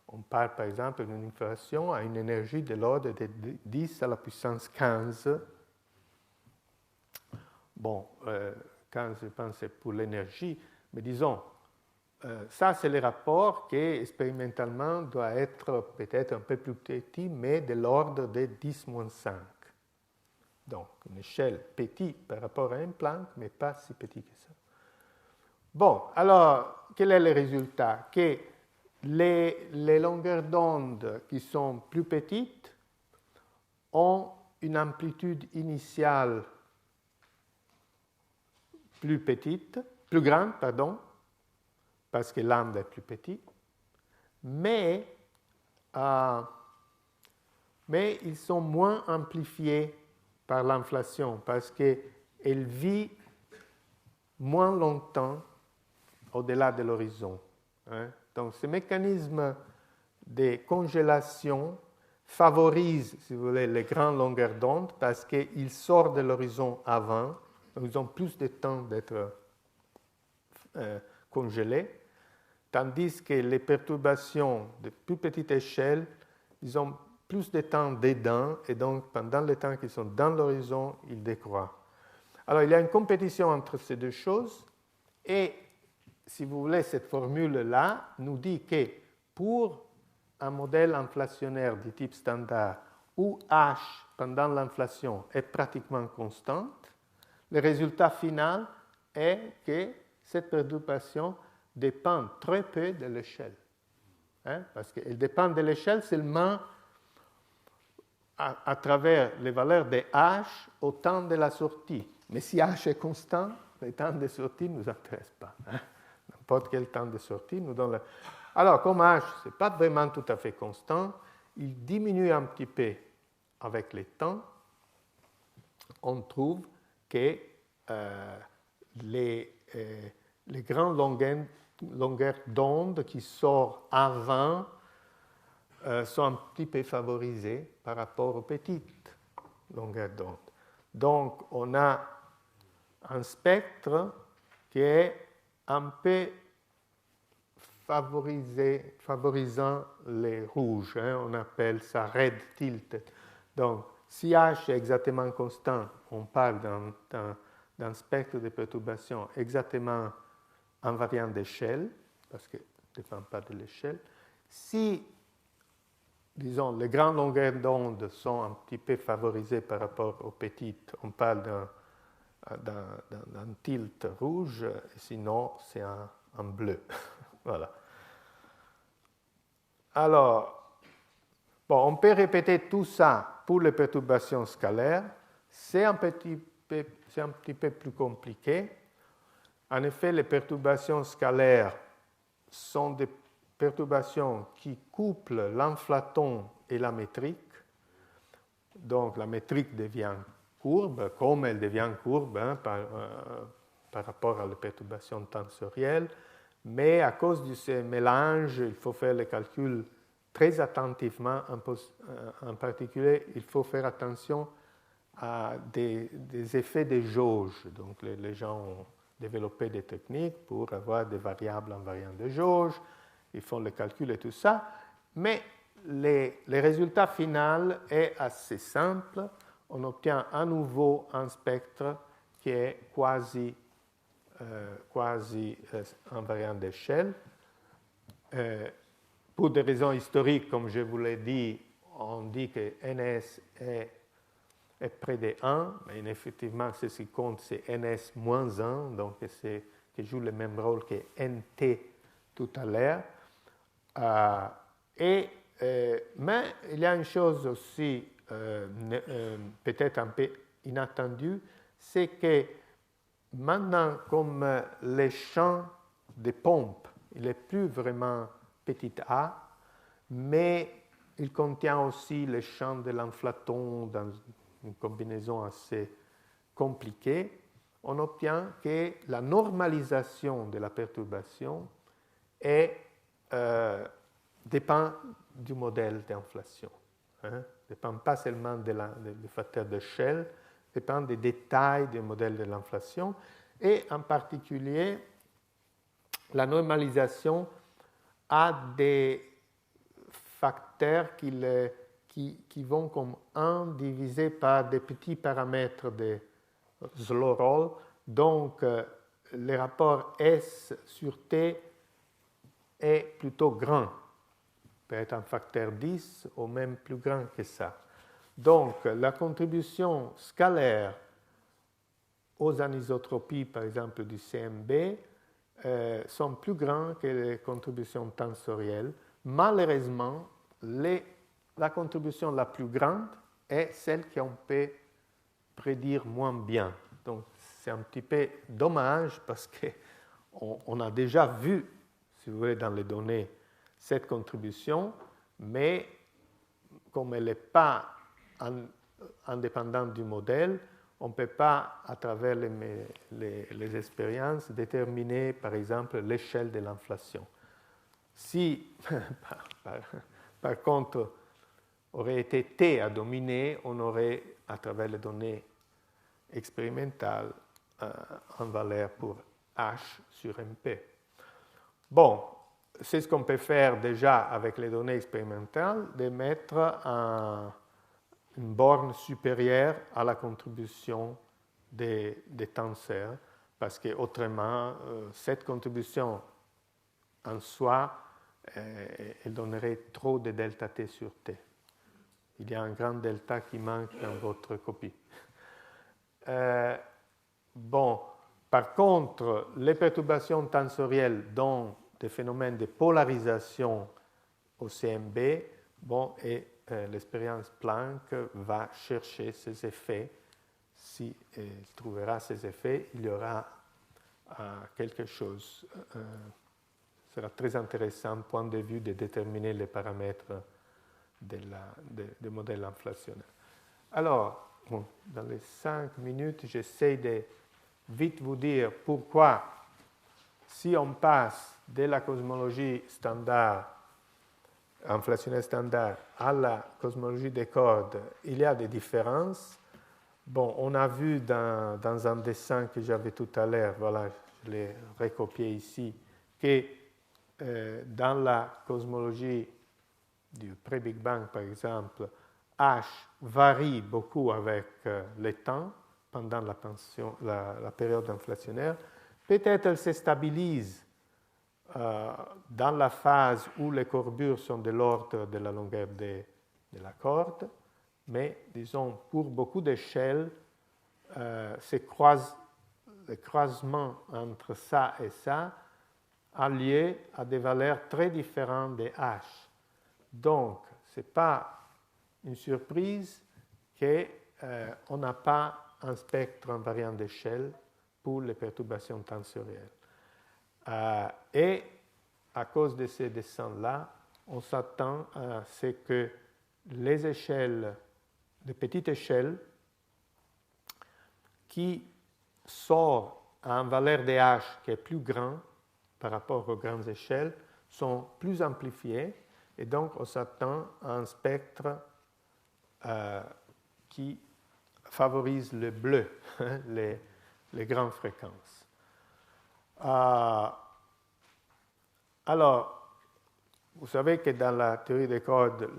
[SPEAKER 1] On parle par exemple d'une inflation à une énergie de l'ordre de 10 à la puissance 15. Bon, 15, je pense, c'est pour l'énergie, mais disons, ça, c'est le rapport qui, expérimentalement, doit être peut-être un peu plus petit, mais de l'ordre de 10-5. Donc, une échelle petite par rapport à un Planck, mais pas si petit que ça. Bon, alors, quel est le résultat? Que les longueurs d'onde qui sont plus petites ont une amplitude initiale plus grande, parce que lambda est plus petit, mais ils sont moins amplifiés par l'inflation, parce qu'elle vit moins longtemps au-delà de l'horizon. Hein. Donc, ce mécanisme de congélation favorise, si vous voulez, les grandes longueurs d'onde, parce qu'ils sortent de l'horizon avant, donc ils ont plus de temps d'être congelés, tandis que les perturbations de plus petite échelle, ils ont plus de temps dedans, et donc pendant le temps qu'ils sont dans l'horizon, ils décroît. Alors, il y a une compétition entre ces deux choses, et si vous voulez, cette formule-là nous dit que pour un modèle inflationnaire du type standard, où H, pendant l'inflation, est pratiquement constante, le résultat final est que cette perturbation dépend très peu de l'échelle. Hein, parce qu'elle dépend de l'échelle seulement à travers les valeurs de H au temps de la sortie. Mais si H est constant, le temps de sortie ne nous intéresse pas. Hein. N'importe quel temps de sortie nous donne... Alors, comme H, ce n'est pas vraiment tout à fait constant, il diminue un petit peu avec le temps. On trouve que les grandes longueurs d'onde qui sortent avant sont un petit peu favorisées par rapport aux petites longueurs d'onde. Donc, on a un spectre qui est un peu favorisant les rouges. On appelle ça red tilted. Donc, si H est exactement constant, on parle d'un spectre de perturbation exactement invariant d'échelle, parce qu'il ne dépend pas de l'échelle. Si, disons, les grandes longueurs d'onde sont un petit peu favorisées par rapport aux petites, on parle d'un tilt rouge, sinon c'est un bleu. Voilà. Alors, bon, on peut répéter tout ça pour les perturbations scalaires. C'est un petit peu plus compliqué. En effet, les perturbations scalaires sont des perturbations qui couplent l'inflaton et la métrique. Donc, la métrique devient courbe, comme elle devient courbe par rapport à la perturbation tensorielle. Mais à cause de ces mélanges, il faut faire les calculs très attentivement. En particulier, il faut faire attention à des effets de jauge. Donc, les gens ont développé des techniques pour avoir des variables invariantes de jauge. Ils font les calculs et tout ça. Mais le résultat final est assez simple. On obtient à nouveau un spectre qui est quasi invariant d'échelle. Pour des raisons historiques, comme je vous l'ai dit, on dit que NS est près de 1, mais effectivement, ce qui compte, c'est NS-1, donc qui joue le même rôle que NT tout à l'heure. Mais il y a une chose aussi peut-être un peu inattendue, c'est que maintenant, comme le champ de pompe, il n'est plus vraiment petit a, mais il contient aussi le champ de l'inflaton dans une combinaison assez compliquée, on obtient que la normalisation de la perturbation dépend du modèle d'inflation. Ne dépend pas seulement du facteur d'échelle, dépend des détails du modèle de l'inflation, et en particulier, la normalisation a des facteurs qui vont comme 1 divisé par des petits paramètres de Zlorol. Donc, le rapport S sur T est plutôt grand, peut être un facteur 10 ou même plus grand que ça. Donc, la contribution scalaire aux anisotropies, par exemple, du CMB, sont plus grandes que les contributions tensorielles. Malheureusement, la contribution la plus grande est celle qu'on peut prédire moins bien. Donc, c'est un petit peu dommage parce qu'on a déjà vu, si vous voulez, dans les données, cette contribution, mais comme elle n'est pas indépendante du modèle, on ne peut pas, à travers les expériences, déterminer, par exemple, l'échelle de l'inflation. Si, par contre, aurait été T à dominer, on aurait, à travers les données expérimentales, une valeur pour H sur MP. Bon, c'est ce qu'on peut faire déjà avec les données expérimentales, de mettre une borne supérieure à la contribution des tenseurs, parce qu'autrement, cette contribution en soi, elle donnerait trop de delta T sur T. Il y a un grand delta qui manque dans votre copie. Bon, par contre, les perturbations tensorielles dont des phénomènes de polarisation au CMB, bon, et l'expérience Planck va chercher ces effets. S'il trouvera ces effets, il y aura quelque chose. Sera très intéressant, point de vue de déterminer les paramètres du modèle inflationnel. Alors, bon, dans les 5 minutes, j'essaie de vite vous dire pourquoi, si on passe de la cosmologie standard, inflationnelle standard, à la cosmologie des cordes, il y a des différences. Bon, on a vu dans un dessin que j'avais tout à l'heure, voilà, je l'ai recopié ici, que dans la cosmologie du pré-Big Bang, par exemple, H varie beaucoup avec le temps pendant la période inflationnaire. Peut-être elle se stabilise dans la phase où les courbures sont de l'ordre de la longueur de la corde, mais disons, pour beaucoup d'échelles, le croisement entre ça et ça a lieu à des valeurs très différentes de H. Donc, ce n'est pas une surprise qu'on n'a pas un spectre invariant d'échelle pour les perturbations tensorielles. Et à cause de ces dessins-là, on s'attend à ce que les échelles, les petites échelles, qui sortent à une valeur de H qui est plus grande par rapport aux grandes échelles, sont plus amplifiées, et donc on s'attend à un spectre qui favorise le bleu, les grandes fréquences. Alors, vous savez que dans la théorie des cordes,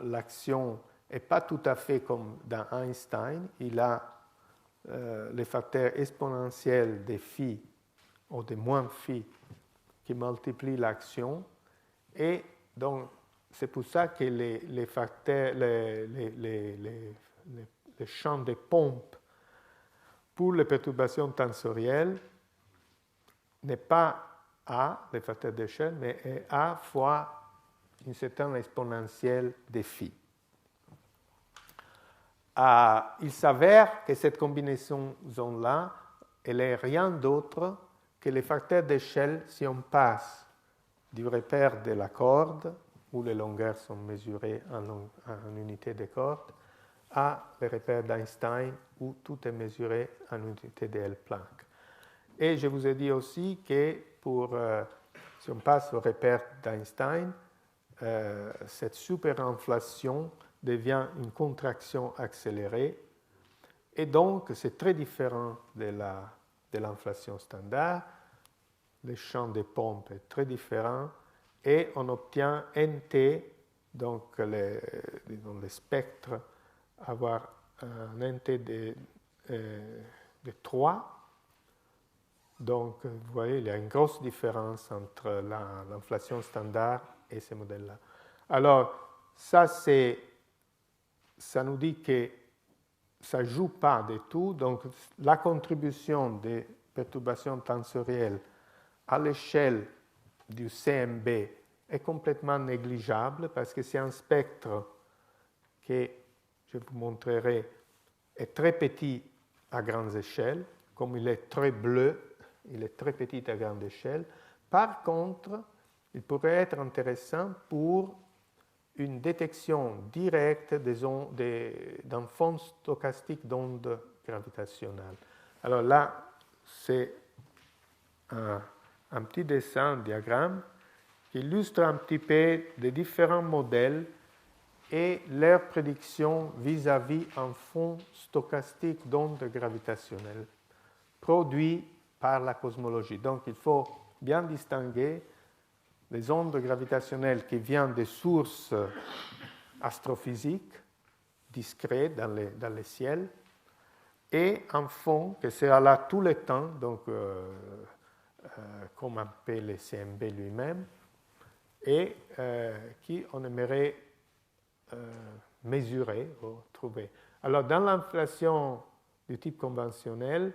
[SPEAKER 1] l'action n'est pas tout à fait comme dans Einstein. Il a les facteurs exponentiels des phi ou des moins phi qui multiplient l'action. Et donc, c'est pour ça que les facteurs, les champs de pompe pour les perturbations tensorielles n'est pas A, les facteurs d'échelle, mais est A fois une certaine exponentielle de phi. Il s'avère que cette combinaison-là, elle n'est rien d'autre que les facteurs d'échelle si on passe du repère de la corde, où les longueurs sont mesurées en unité de corde, à le repère d'Einstein, où tout est mesuré en unité de L-Planck. Et je vous ai dit aussi que si on passe au repère d'Einstein, cette superinflation devient une contraction accélérée. Et donc, c'est très différent de l'inflation standard. Le champ de pompe est très différent. Et on obtient NT, donc le spectre, avoir un NT de 3. Donc, vous voyez, il y a une grosse différence entre l'inflation standard et ces modèles-là. Alors, ça nous dit que ça ne joue pas du tout. Donc, la contribution des perturbations tensorielles à l'échelle du CMB est complètement négligeable parce que c'est un spectre que, je vous montrerai, est très petit à grandes échelles. Comme il est très bleu, il est très petit à grande échelle. Par contre, il pourrait être intéressant pour une détection directe d'un fond stochastique d'ondes gravitationnelles. Alors là, c'est un petit dessin, un diagramme, qui illustre un petit peu les différents modèles et leurs prédictions vis-à-vis un fond stochastique d'ondes gravitationnelles produit par la cosmologie. Donc, il faut bien distinguer les ondes gravitationnelles qui viennent des sources astrophysiques discrètes dans le ciel et un fond qui sera là tout le temps, donc comme un peu le CMB lui-même, et qui on aimerait mesurer ou trouver. Alors, dans l'inflation du type conventionnel,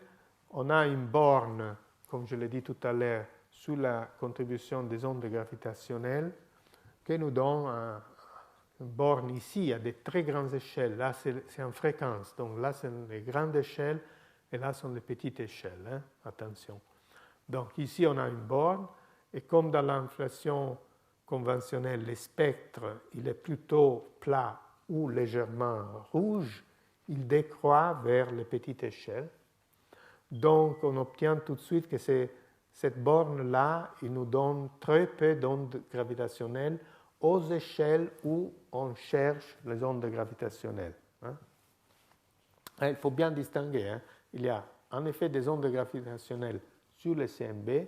[SPEAKER 1] on a une borne, comme je l'ai dit tout à l'heure, sous la contribution des ondes gravitationnelles, qui nous donne une borne ici à des très grandes échelles. Là, c'est en fréquence. Donc là, c'est les grandes échelles et là, sont les petites échelles. Hein? Attention. Donc ici, on a une borne. Et comme dans l'inflation conventionnelle, le spectre, il est plutôt plat ou légèrement rouge, il décroît vers les petites échelles. Donc, on obtient tout de suite que cette borne-là, il nous donne très peu d'ondes gravitationnelles aux échelles où on cherche les ondes gravitationnelles. Hein. Il faut bien distinguer. Hein. Il y a en effet des ondes gravitationnelles sur le CMB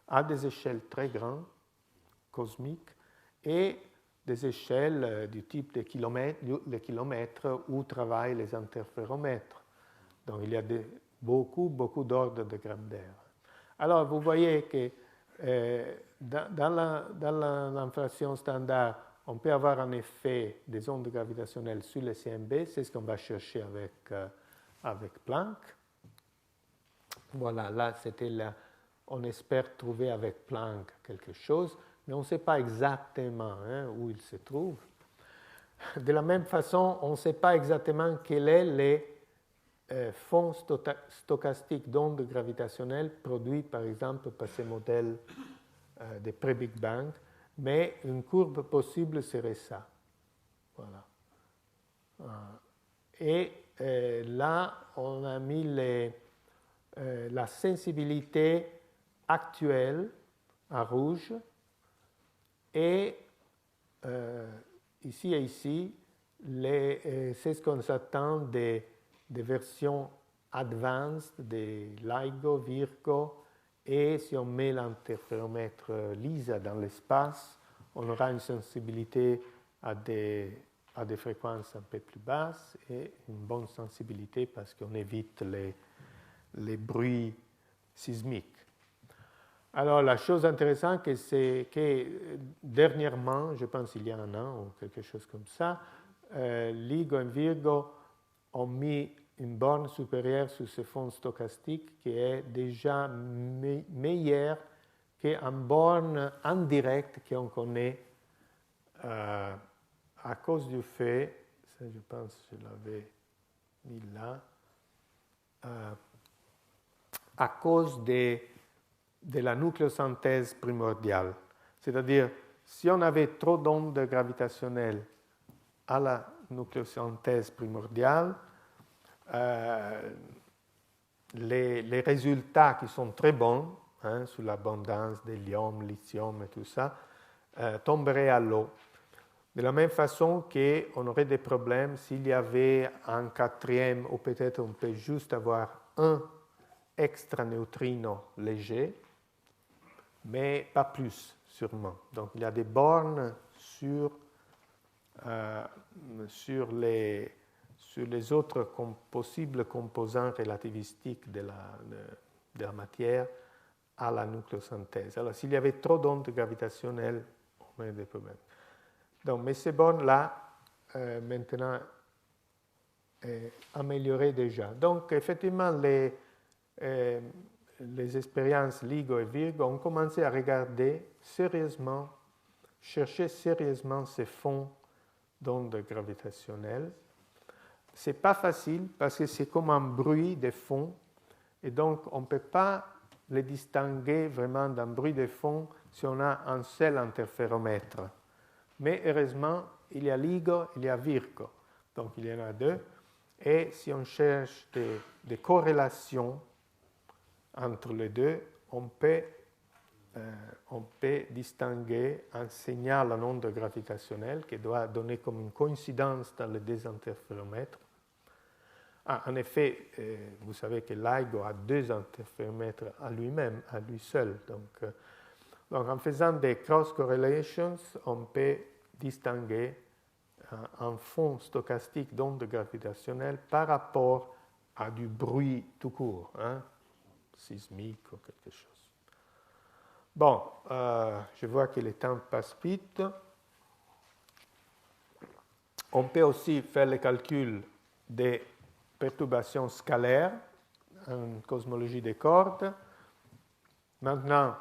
[SPEAKER 1] à des échelles très grandes cosmique et des échelles du type des kilomètres où travaillent les interféromètres. Donc il y a beaucoup d'ordres de grandeur. Alors vous voyez que dans l'inflation standard, on peut avoir en effet des ondes gravitationnelles sur le CMB, c'est ce qu'on va chercher avec Planck. Voilà, là on espère trouver avec Planck quelque chose, mais on ne sait pas exactement où il se trouve. De la même façon, on ne sait pas exactement quels sont les fonds stochastiques d'ondes gravitationnelles produits par exemple par ces modèles de pré-Big Bang, mais une courbe possible serait ça. Voilà. Et là, on a mis la sensibilité actuelle en rouge et ici et ici, c'est ce qu'on s'attend des versions advanced des LIGO, Virgo, et si on met l'interféromètre LISA dans l'espace, on aura une sensibilité à des fréquences un peu plus basses et une bonne sensibilité parce qu'on évite les bruits sismiques. Alors, la chose intéressante, c'est que dernièrement, je pense il y a un an ou quelque chose comme ça, LIGO et Virgo ont mis une borne supérieure sur ce fond stochastique qui est déjà meilleure qu'une borne indirecte qu'on connaît à cause du fait, ça je pense que je l'avais mis là, à cause de la nucléosynthèse primordiale. C'est-à-dire, si on avait trop d'ondes gravitationnelles à la nucléosynthèse primordiale, les résultats qui sont très bons, sur l'abondance d'hélium, lithium et tout ça, tomberaient à l'eau. De la même façon qu'on aurait des problèmes s'il y avait un quatrième, ou peut-être on peut juste avoir un extra neutrino léger, mais pas plus, sûrement. Donc il y a des bornes sur les autres possibles composants relativistiques de la matière à la nucléosynthèse. Alors, s'il y avait trop d'ondes gravitationnelles, on aurait des problèmes. Donc, mais ces bornes-là, maintenant, améliorées déjà. Donc, effectivement, les expériences LIGO et Virgo ont commencé à regarder sérieusement, chercher sérieusement ces fonds d'ondes gravitationnelles. Ce n'est pas facile parce que c'est comme un bruit de fond et donc on ne peut pas les distinguer vraiment d'un bruit de fond si on a un seul interféromètre. Mais heureusement, il y a LIGO, il y a Virgo, donc il y en a deux. Et si on cherche des corrélations entre les deux, on peut distinguer un signal en onde gravitationnelle qui doit donner comme une coïncidence dans les deux interféromètres. En effet, vous savez que LIGO a deux interféromètres à lui-même, à lui seul. Donc, en faisant des cross-correlations, on peut distinguer un fond stochastique d'onde gravitationnelle par rapport à du bruit tout court, sismique ou quelque chose. Bon, je vois que le temps passe vite. On peut aussi faire le calcul des perturbations scalaires en cosmologie des cordes. Maintenant,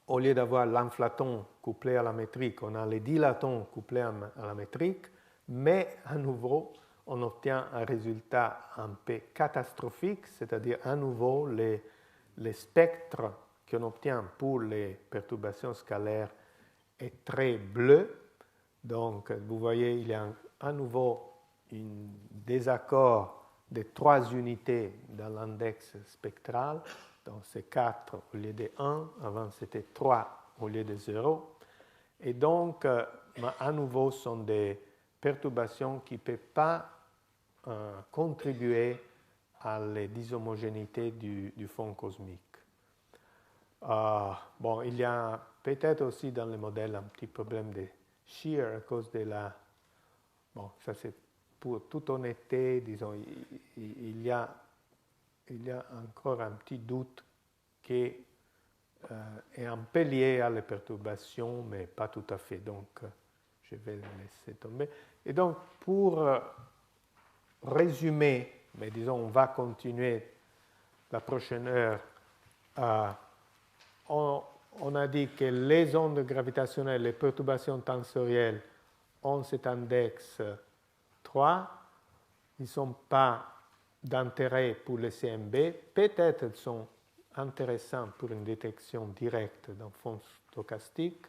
[SPEAKER 1] au lieu d'avoir l'inflaton couplé à la métrique, on a les dilatons couplés à la métrique, mais à nouveau, on obtient un résultat un peu catastrophique, c'est-à-dire à nouveau les spectres qu'on obtient pour les perturbations scalaires est très bleu. Donc, vous voyez, il y a à nouveau un désaccord de 3 unités dans l'index spectral. Donc, c'est 4 au lieu de 1. Avant, c'était 3 au lieu de 0. Et donc, à nouveau, ce sont des perturbations qui ne peuvent pas contribuer à la dishomogénéité du fond cosmique. Bon, il y a peut-être aussi dans le modèle un petit problème de shear à cause de la... Bon, ça c'est pour toute honnêteté, disons, il y a encore un petit doute qui est un peu lié à la perturbation, mais pas tout à fait. Donc, je vais le laisser tomber. Et donc, pour résumer, mais disons, on va continuer la prochaine heure. On a dit que les ondes gravitationnelles, les perturbations tensorielles ont cet index 3. Ils ne sont pas d'intérêt pour le CMB. Peut-être ils sont intéressants pour une détection directe d'un fond stochastique.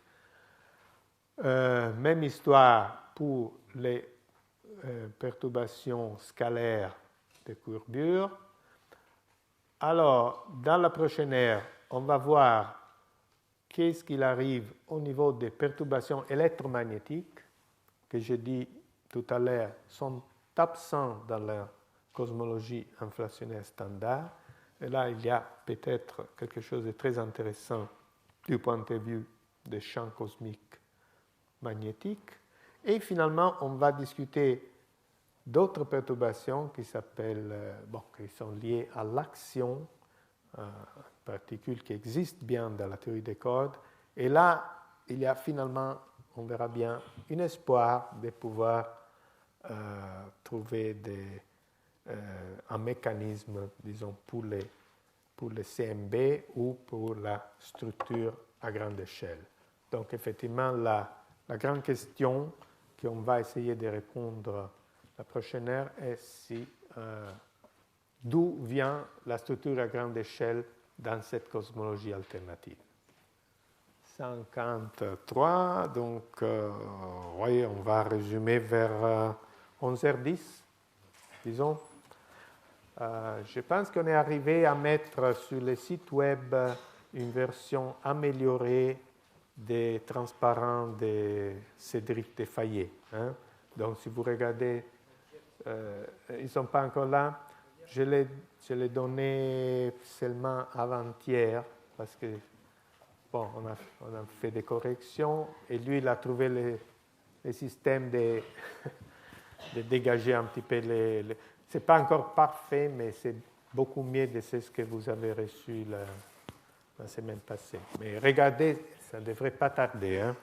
[SPEAKER 1] Même histoire pour les perturbations scalaires de courbure. Alors, dans la prochaine heure, on va voir qu'est-ce qu'il arrive au niveau des perturbations électromagnétiques, que j'ai dit tout à l'heure, sont absents dans la cosmologie inflationnnaire standard. Et là, il y a peut-être quelque chose de très intéressant du point de vue des champs cosmiques magnétiques. Et finalement, on va discuter d'autres perturbations qui qui sont liées à l'action particules qui existent bien dans la théorie des cordes. Et là, il y a finalement, on verra bien, un espoir de pouvoir trouver un mécanisme, disons, pour les CMB ou pour la structure à grande échelle. Donc, effectivement, la grande question qu'on va essayer de répondre la prochaine heure est d'où vient la structure à grande échelle dans cette cosmologie alternative. 53, donc oui, on va résumer vers 11h10, disons. Je pense qu'on est arrivé à mettre sur le site web une version améliorée des transparents de Cédric Desfayet. Hein? Donc, si vous regardez, ils ne sont pas encore là. Je l'ai donné seulement avant-hier parce que, bon, on a fait des corrections et lui, il a trouvé le système de dégager un petit peu ce n'est pas encore parfait, mais c'est beaucoup mieux de ce que vous avez reçu la semaine passée. Mais regardez, ça ne devrait pas tarder. Hein?